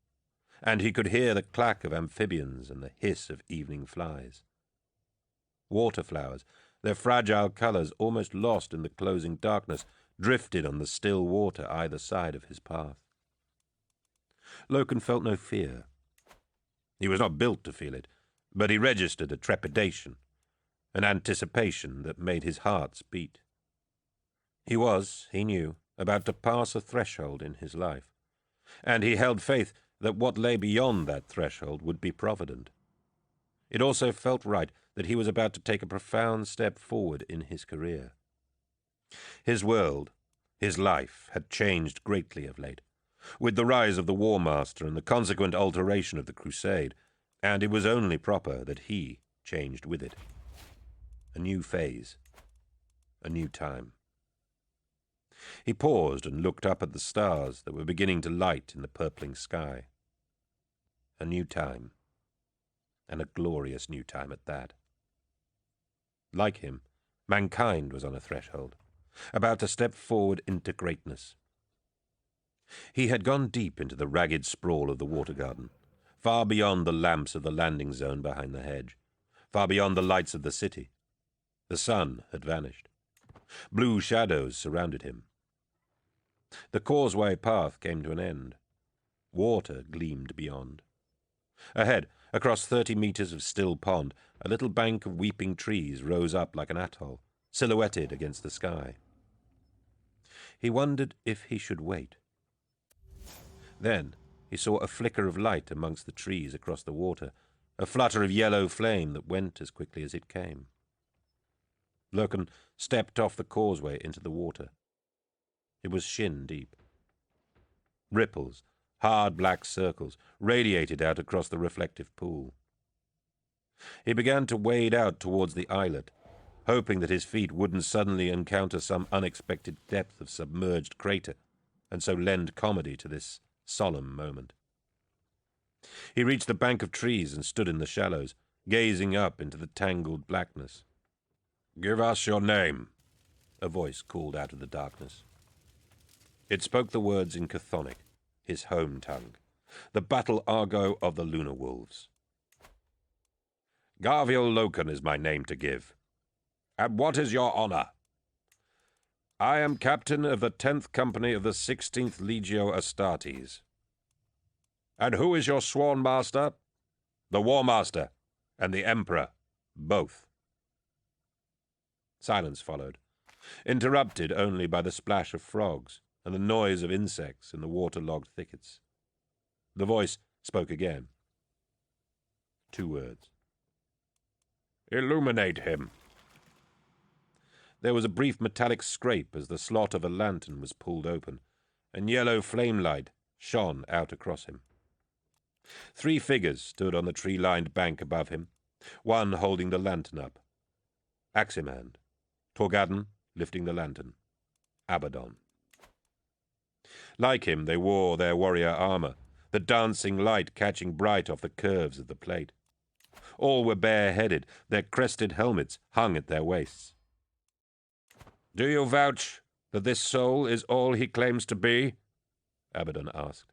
and he could hear the clack of amphibians and the hiss of evening flies. Waterflowers, their fragile colours almost lost in the closing darkness, drifted on the still water either side of his path. Loken felt no fear. He was not built to feel it, but he registered a trepidation, an anticipation that made his heart beat. He was, he knew, about to pass a threshold in his life, and he held faith that what lay beyond that threshold would be provident. It also felt right that he was about to take a profound step forward in his career. His world, his life, had changed greatly of late, with the rise of the War Master and the consequent alteration of the Crusade, and it was only proper that he changed with it. A new phase, a new time. He paused and looked up at the stars that were beginning to light in the purpling sky. A new time, and a glorious new time at that. Like him, mankind was on a threshold, about to step forward into greatness. He had gone deep into the ragged sprawl of the water garden, far beyond the lamps of the landing zone behind the hedge, far beyond the lights of the city. The sun had vanished. Blue shadows surrounded him. The causeway path came to an end. Water gleamed beyond. Ahead, across 30 meters of still pond, a little bank of weeping trees rose up like an atoll, silhouetted against the sky. He wondered if he should wait. Then he saw a flicker of light amongst the trees across the water, a flutter of yellow flame that went as quickly as it came. Loken stepped off the causeway into the water. It was shin-deep. Ripples, hard black circles, radiated out across the reflective pool. He began to wade out towards the islet, hoping that his feet wouldn't suddenly encounter some unexpected depth of submerged crater, and so lend comedy to this solemn moment. He reached the bank of trees and stood in the shallows, gazing up into the tangled blackness. "Give us your name," a voice called out of the darkness. It spoke the words in Chthonic, his home tongue, the battle argot of the lunar wolves. "Garviel Loken is my name to give. And what is your honor?" "I am captain of the 10th Company of the 16th Legio Astartes." "And who is your sworn master?" "The War Master and the Emperor, both." Silence followed, interrupted only by the splash of frogs and the noise of insects in the waterlogged thickets. The voice spoke again. 2 words. "Illuminate him." There was a brief metallic scrape as the slot of a lantern was pulled open, and yellow flame light shone out across him. 3 figures stood on the tree-lined bank above him, one holding the lantern up. Aximand, Torgadon lifting the lantern, Abaddon. Like him, they wore their warrior armor, the dancing light catching bright off the curves of the plate. All were bare-headed, their crested helmets hung at their waists. "Do you vouch that this soul is all he claims to be?" Abaddon asked.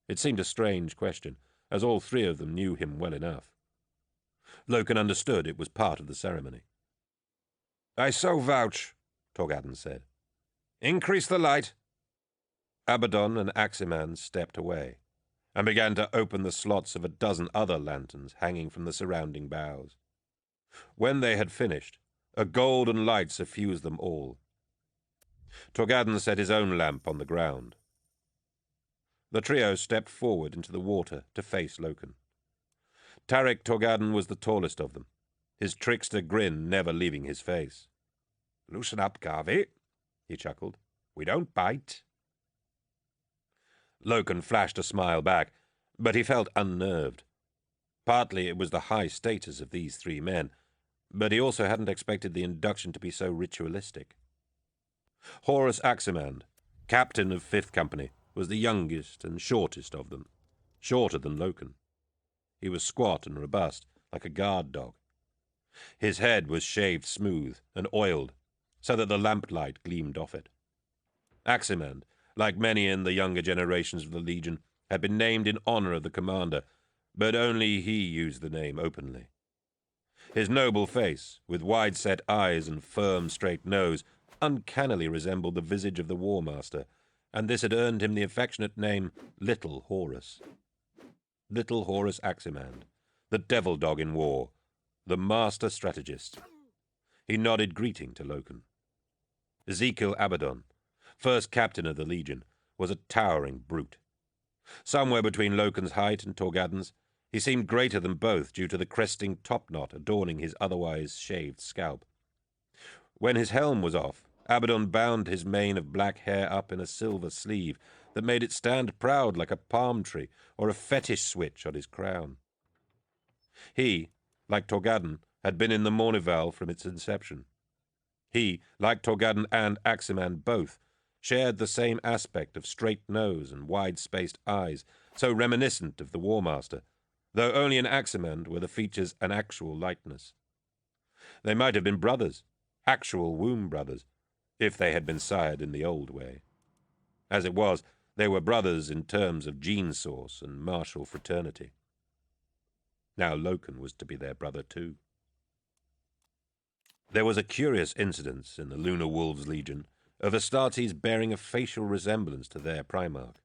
It seemed a strange question, as all 3 of them knew him well enough. Loken understood it was part of the ceremony. "I so vouch," Torgadon said. "Increase the light." Abaddon and Aximand stepped away, and began to open the slots of a dozen other lanterns hanging from the surrounding boughs. When they had finished, a golden light suffused them all. Torgadon set his own lamp on the ground. The trio stepped forward into the water to face Loken. Tarek Torgadon was the tallest of them, his trickster grin never leaving his face. "Loosen up, Garvey," he chuckled. "We don't bite." Loken flashed a smile back, but he felt unnerved. Partly it was the high status of these three men, but he also hadn't expected the induction to be so ritualistic. Horus Aximand, captain of 5th Company, was the youngest and shortest of them, shorter than Loken. He was squat and robust, like a guard dog. His head was shaved smooth and oiled, so that the lamplight gleamed off it. Aximand, like many in the younger generations of the Legion, had been named in honor of the commander, but only he used the name openly. His noble face, with wide-set eyes and firm, straight nose, uncannily resembled the visage of the War Master, and this had earned him the affectionate name Little Horus. Little Horus Aximand, the devil dog in war, the master strategist. He nodded greeting to Loken. Ezekiel Abaddon, 1st Captain of the Legion, was a towering brute. Somewhere between Loken's height and Torgadon's, he seemed greater than both due to the cresting topknot adorning his otherwise shaved scalp. When his helm was off, Abaddon bound his mane of black hair up in a silver sleeve that made it stand proud like a palm tree or a fetish switch on his crown. He, like Torgadon, had been in the Mournival from its inception. He, like Torgadon and Aximand both, shared the same aspect of straight nose and wide-spaced eyes, so reminiscent of the War Master, though only in Aximand were the features an actual likeness. They might have been brothers, actual womb brothers, if they had been sired in the old way. As it was, they were brothers in terms of gene source and martial fraternity. Now Loken was to be their brother too. There was a curious incident in the Lunar Wolves Legion of Astartes bearing a facial resemblance to their Primarch.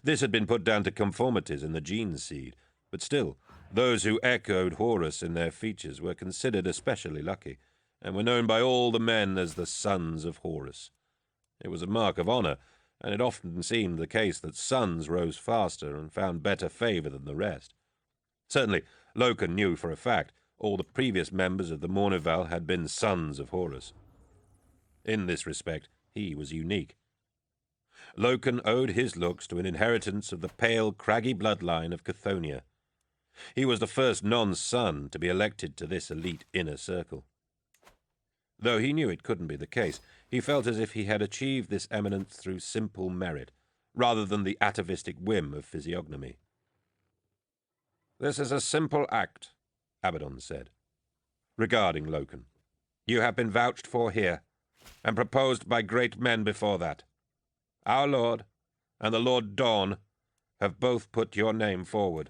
This had been put down to conformities in the gene seed, but still, those who echoed Horus in their features were considered especially lucky, and were known by all the men as the Sons of Horus. It was a mark of honor, and it often seemed the case that sons rose faster and found better favor than the rest. Certainly, Loken knew for a fact all the previous members of the Mournival had been Sons of Horus. In this respect, he was unique. Loken owed his looks to an inheritance of the pale, craggy bloodline of Chthonier. He was the first non-son to be elected to this elite inner circle. Though he knew it couldn't be the case, he felt as if he had achieved this eminence through simple merit, rather than the atavistic whim of physiognomy. "This is a simple act," Abaddon said, regarding Loken. "You have been vouched for here, and proposed by great men before that. Our Lord and the Lord Dawn have both put your name forward."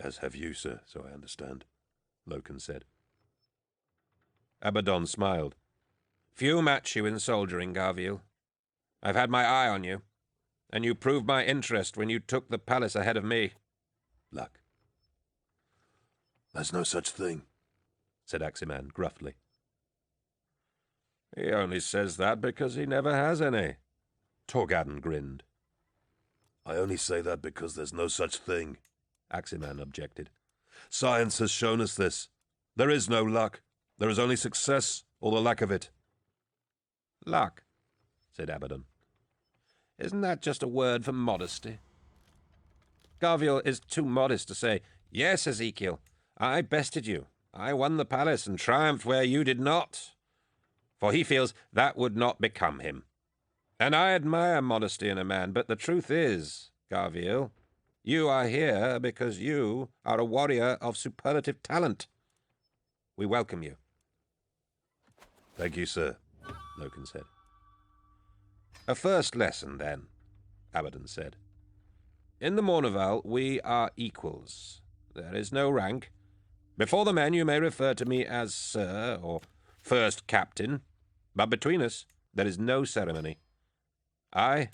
"As have you, sir, so I understand," Loken said. Abaddon smiled. "Few match you in soldiering, Garviel. I've had my eye on you, and you proved my interest when you took the palace ahead of me." "Luck." "There's no such thing," said Aximand gruffly. "He only says that because he never has any," Torgadon grinned. "I only say that because there's no such thing," Aximand objected. "Science has shown us this. There is no luck. There is only success, or the lack of it." "Luck," said Abaddon. "Isn't that just a word for modesty? Garviel is too modest to say, 'Yes, Ezekiel, I bested you. I won the palace and triumphed where you did not,' for he feels that would not become him. And I admire modesty in a man, but the truth is, Garviel, you are here because you are a warrior of superlative talent. We welcome you." "Thank you, sir," Loken said. "A first lesson, then," Abaddon said. "In the Mournival, we are equals. There is no rank. Before the men, you may refer to me as Sir or First Captain, but between us, there is no ceremony. I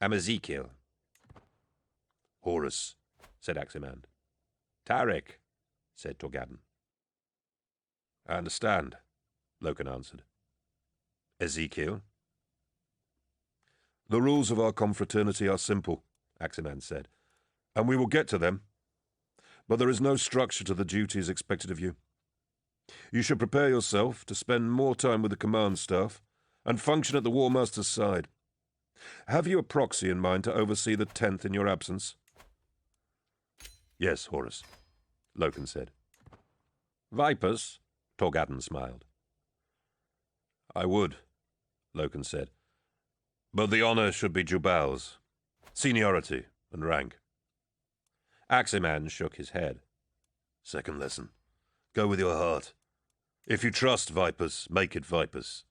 am Ezekiel." "Horus," said Aximand. "Tarek," said Torgadon. "I understand," Loken answered. "Ezekiel?" "The rules of our confraternity are simple," Aximand said, "and we will get to them. But there is no structure to the duties expected of you. You should prepare yourself to spend more time with the command staff and function at the War Master's side. Have you a proxy in mind to oversee the 10th in your absence? Yes, Horus, Loken said. Vipers? Torgadden smiled. I would, Loken said. But the honor should be Jubal's. Seniority and rank. Aximan shook his head. Second lesson. Go with your heart. If you trust Vipers, make it Vipers.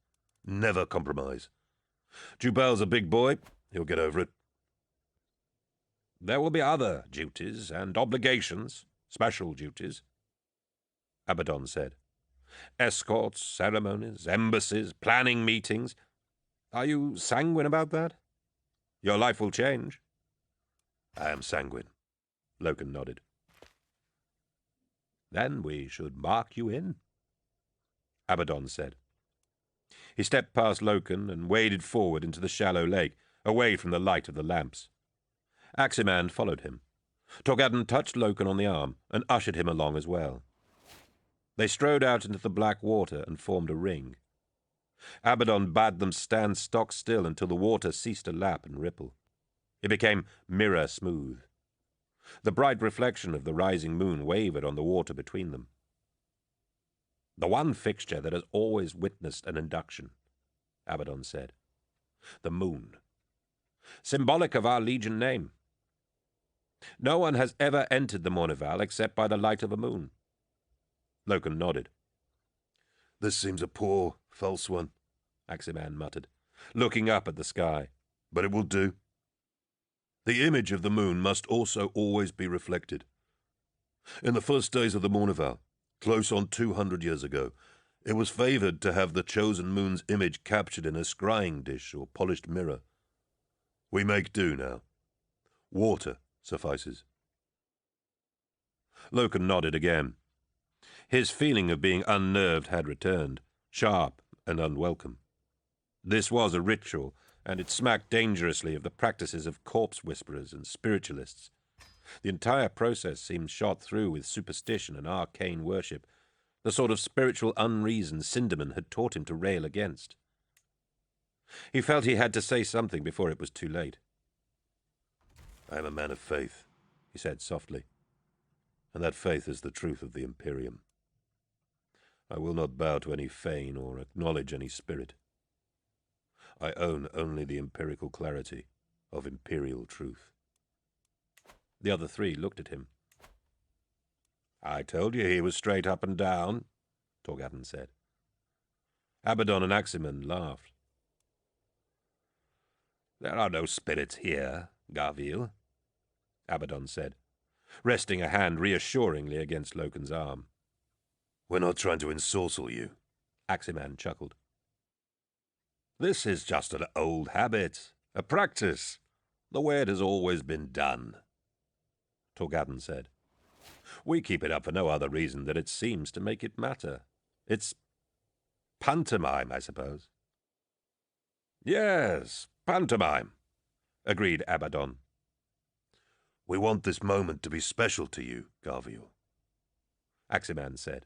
Never compromise. Jubal's a big boy. He'll get over it. There will be other duties and obligations, special duties, Abaddon said. Escorts, ceremonies, embassies, planning meetings. Are you sanguine about that? Your life will change. I am sanguine, Loken nodded. Then we should mark you in, Abaddon said. He stepped past Loken and waded forward into the shallow lake, away from the light of the lamps. Aximan followed him. Torgadden touched Loken on the arm and ushered him along as well. They strode out into the black water and formed a ring. Abaddon bade them stand stock still until the water ceased to lap and ripple. It became mirror smooth. The bright reflection of the rising moon wavered on the water between them. The one fixture that has always witnessed an induction, Abaddon said. The moon. Symbolic of our legion name. No one has ever entered the Mournival except by the light of a moon. Loken nodded. This seems a poor, false one, Aximan muttered, looking up at the sky. But it will do. The image of the moon must also always be reflected. In the first days of the Mournival, close on 200 years ago, it was favoured to have the chosen moon's image captured in a scrying dish or polished mirror. We make do now. Water suffices. Loken nodded again. His feeling of being unnerved had returned, sharp and unwelcome. This was a ritual, and it smacked dangerously of the practices of corpse whisperers and spiritualists. The entire process seemed shot through with superstition and arcane worship, the sort of spiritual unreason Sindaman had taught him to rail against. He felt he had to say something before it was too late. I am a man of faith, he said softly, and that faith is the truth of the Imperium. I will not bow to any feign or acknowledge any spirit. I own only the empirical clarity of imperial truth. The other three looked at him. I told you he was straight up and down, Torgadden said. Abaddon and Aximan laughed. There are no spirits here, Garville, Abaddon said, resting a hand reassuringly against Loken's arm. We're not trying to ensorcel you, Aximan chuckled. This is just an old habit, a practice, the way it has always been done, Torgadden said. We keep it up for no other reason than it seems to make it matter. It's pantomime, I suppose. Yes, pantomime, agreed Abaddon. We want this moment to be special to you, Garville, Aximan said.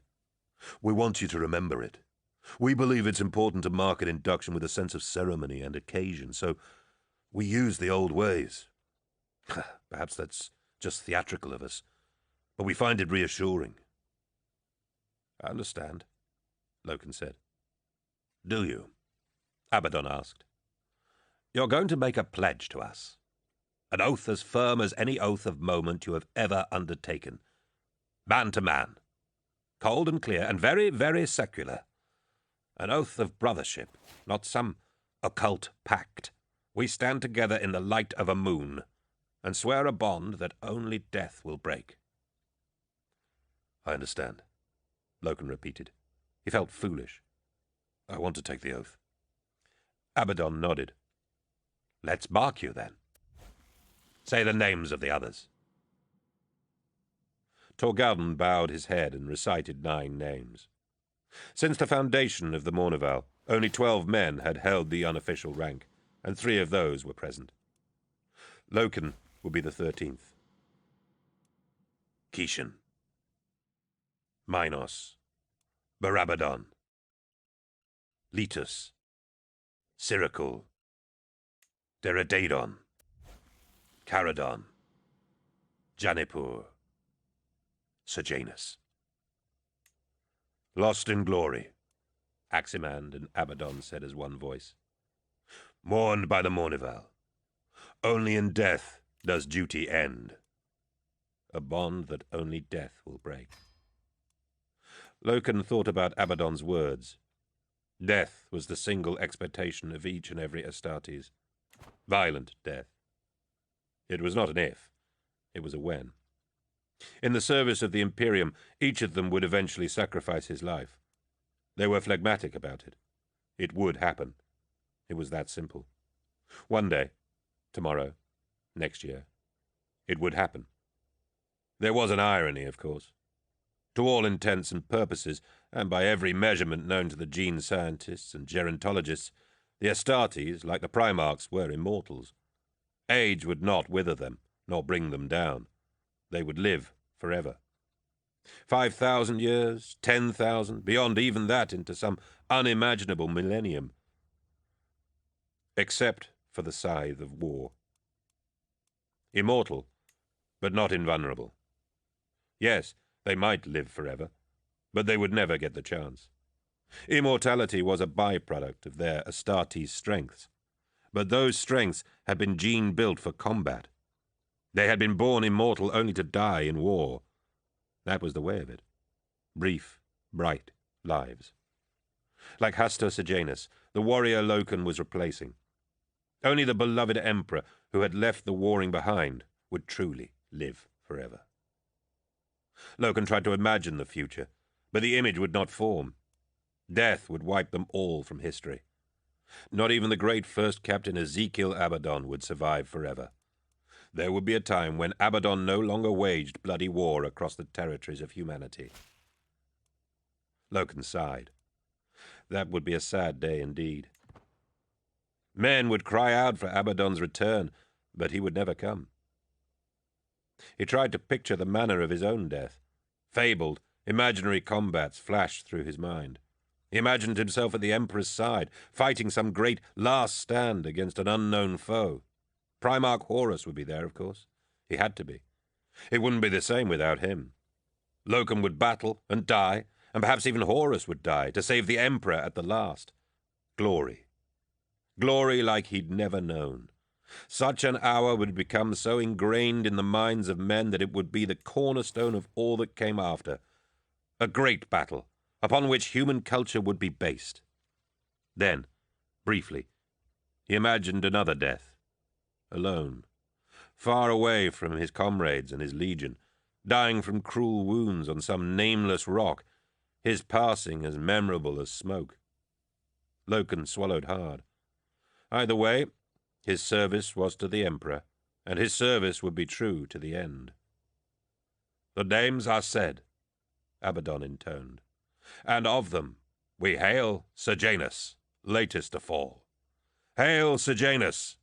We want you to remember it. We believe it's important to mark an induction with a sense of ceremony and occasion, so we use the old ways. Perhaps that's just theatrical of us, but we find it reassuring. I understand, Loken said. Do you? Abaddon asked. You're going to make a pledge to us. An oath as firm as any oath of moment you have ever undertaken. Man to man. Cold and clear, and very, very secular. An oath of brothership, not some occult pact. We stand together in the light of a moon, and swear a bond that only death will break. I understand, Loken repeated. He felt foolish. I want to take the oath. Abaddon nodded. Let's mark you, then. Say the names of the others. Torgadden bowed his head and recited 9 names. Since the foundation of the Mournival, only 12 men had held the unofficial rank, and 3 of those were present. Loken would be the 13th. Kishan, Minos, Barabbadon, Letus, Cyricul, Deridadon, Caradon, Janipur, Sejanus. Lost in glory, Aximand and Abaddon said as one voice. Mourned by the Mournival. Only in death does duty end. A bond that only death will break. Loken thought about Abaddon's words. Death was the single expectation of each and every Astartes. Violent death. It was not an if, it was a when. In the service of the Imperium, each of them would eventually sacrifice his life. They were phlegmatic about it. It would happen. It was that simple. One day, tomorrow, next year, it would happen. There was an irony, of course. To all intents and purposes, and by every measurement known to the gene scientists and gerontologists, the Astartes, like the Primarchs, were immortals. Age would not wither them, nor bring them down. They would live forever. 5,000 years, 10,000, beyond even that into some unimaginable millennium. Except for the scythe of war. Immortal, but not invulnerable. Yes, they might live forever, but they would never get the chance. Immortality was a byproduct of their Astartes strengths, but those strengths had been gene-built for combat. They had been born immortal only to die in war. That was the way of it. Brief, bright lives. Like Hastur Sejanus, the warrior Loken was replacing. Only the beloved emperor who had left the warring behind would truly live forever. Loken tried to imagine the future, but the image would not form. Death would wipe them all from history. Not even the great first captain Ezekiel Abaddon would survive forever. There would be a time when Abaddon no longer waged bloody war across the territories of humanity. Loken sighed. That would be a sad day indeed. Men would cry out for Abaddon's return, but he would never come. He tried to picture the manner of his own death. Fabled, imaginary combats flashed through his mind. He imagined himself at the Emperor's side, fighting some great last stand against an unknown foe. Primarch Horus would be there, of course. He had to be. It wouldn't be the same without him. Loken would battle and die, and perhaps even Horus would die, to save the Emperor at the last. Glory. Glory like he'd never known. Such an hour would become so ingrained in the minds of men that it would be the cornerstone of all that came after. A great battle, upon which human culture would be based. Then, briefly, he imagined another death. Alone, far away from his comrades and his legion, dying from cruel wounds on some nameless rock, his passing as memorable as smoke. Loken swallowed hard. Either way, his service was to the Emperor, and his service would be true to the end. The names are said, Abaddon intoned, and of them we hail Sejanus, latest to fall. Hail Sejanus!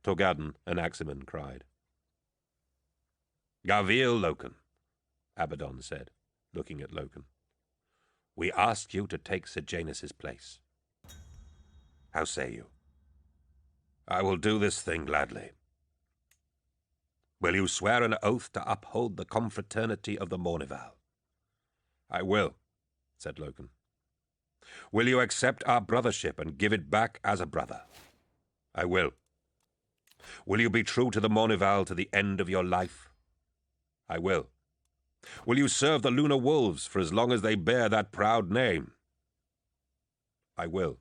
Torgadon and Aximand cried. Gavil Loken, Abaddon said, looking at Loken. We ask you to take Sejanus's place. How say you? I will do this thing gladly. Will you swear an oath to uphold the confraternity of the Mournival? I will, said Loken. Will you accept our brothership and give it back as a brother? I will. Will you be true to the Mournival to the end of your life? I will. Will you serve the Lunar Wolves for as long as they bear that proud name? I will.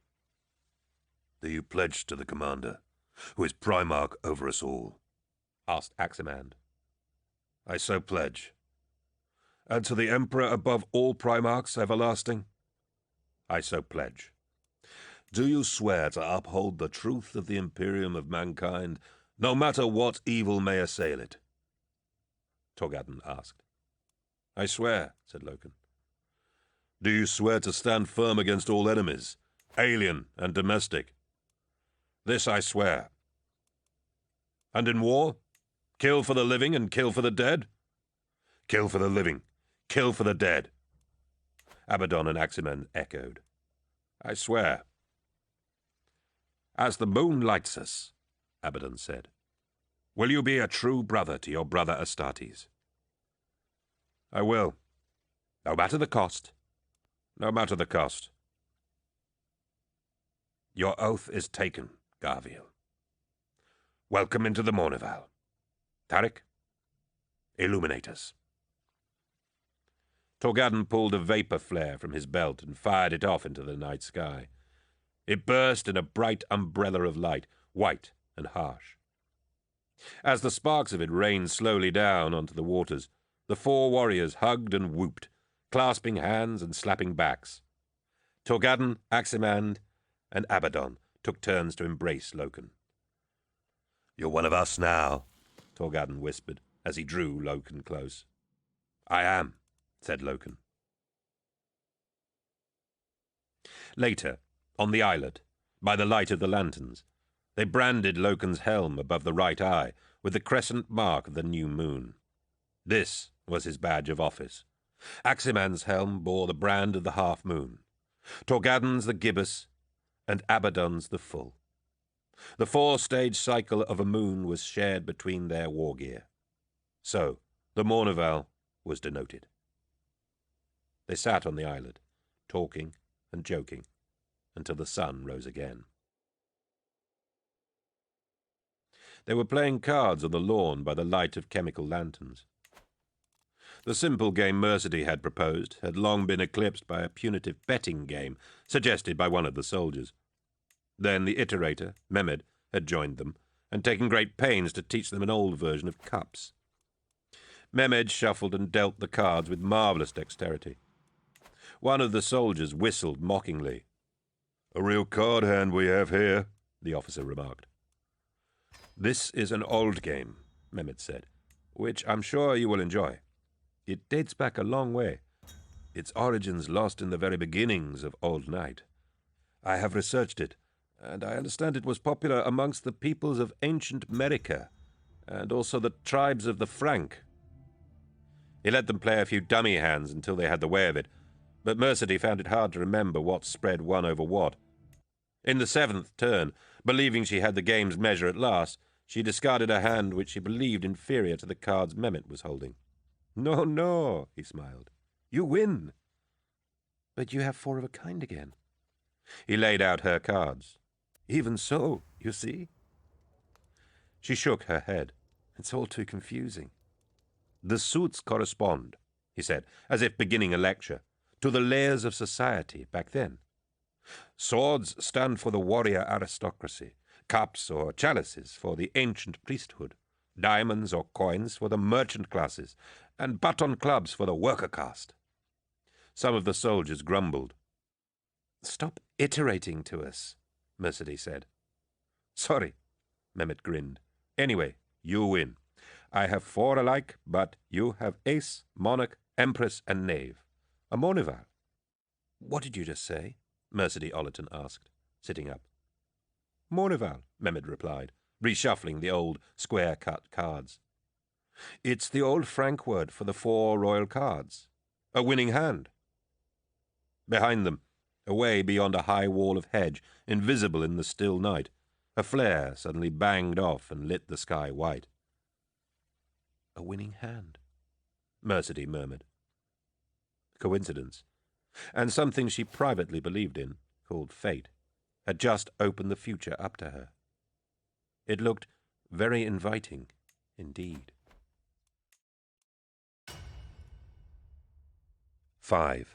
Do you pledge to the commander, who is Primarch over us all? Asked Aximand. I so pledge. And to the Emperor above all Primarchs everlasting? I so pledge. Do you swear to uphold the truth of the Imperium of mankind, no matter what evil may assail it? Torgadon asked. I swear, said Loken. Do you swear to stand firm against all enemies, alien and domestic? This I swear. And in war, kill for the living and kill for the dead? Kill for the living, kill for the dead. Abaddon and Aximand echoed. I swear. As the moon lights us, Abaddon said, will you be a true brother to your brother Astartes? I will. No matter the cost. No matter the cost. Your oath is taken, Garviel. Welcome into the Mournival. Tarik, illuminate us. Torgadden pulled a vapor flare from his belt and fired it off into the night sky. It burst in a bright umbrella of light, white and harsh. As the sparks of it rained slowly down onto the waters, the four warriors hugged and whooped, clasping hands and slapping backs. Torgadden, Aximand, and Abaddon took turns to embrace Loken. "You're one of us now," Torgadden whispered as he drew Loken close. "I am," said Loken. Later, on the islet, by the light of the lanterns, they branded Loken's helm above the right eye with the crescent mark of the new moon. This was his badge of office. Aximand's helm bore the brand of the half-moon, Torgadden's the gibbous, and Abaddon's the full. The four-stage cycle of a moon was shared between their war gear. So, the Mournival was denoted. They sat on the islet, talking and joking, until the sun rose again. They were playing cards on the lawn by the light of chemical lanterns. The simple game Mercedy had proposed had long been eclipsed by a punitive betting game suggested by one of the soldiers. Then the iterator, Mehmed, had joined them and taken great pains to teach them an old version of cups. Mehmed shuffled and dealt the cards with marvellous dexterity. One of the soldiers whistled mockingly. "A real card hand we have here," the officer remarked. "This is an old game," Mehmed said, "which I'm sure you will enjoy. It dates back a long way, its origins lost in the very beginnings of Old Night. I have researched it, and I understand it was popular amongst the peoples of ancient America, and also the tribes of the Frank." He let them play a few dummy hands until they had the way of it, but Mercedy found it hard to remember what spread one over what. In the seventh turn, believing she had the game's measure at last, she discarded a hand which she believed inferior to the cards Mehmet was holding. "No, no," he smiled. "You win." "But you have four of a kind again." He laid out her cards. "Even so, you see." She shook her head. "It's all too confusing." "The suits correspond," he said, as if beginning a lecture, "to the layers of society back then. Swords stand for the warrior aristocracy, cups or chalices for the ancient priesthood, diamonds or coins for the merchant classes, and baton clubs for the worker caste." Some of the soldiers grumbled. "Stop iterating to us," Mercedy said. "Sorry," Mehmet grinned. "Anyway, you win. I have four alike, but you have ace, monarch, empress, and knave. A Mournival." "What did you just say?" Mercedy Ollerton asked, sitting up. "Mournival," Mehmed replied, reshuffling the old square-cut cards. "It's the old Frank word for the four royal cards. A winning hand." Behind them, away beyond a high wall of hedge, invisible in the still night, a flare suddenly banged off and lit the sky white. "A winning hand," Mercedy murmured. Coincidence, and something she privately believed in, called fate, had just opened the future up to her. It looked very inviting indeed. 5.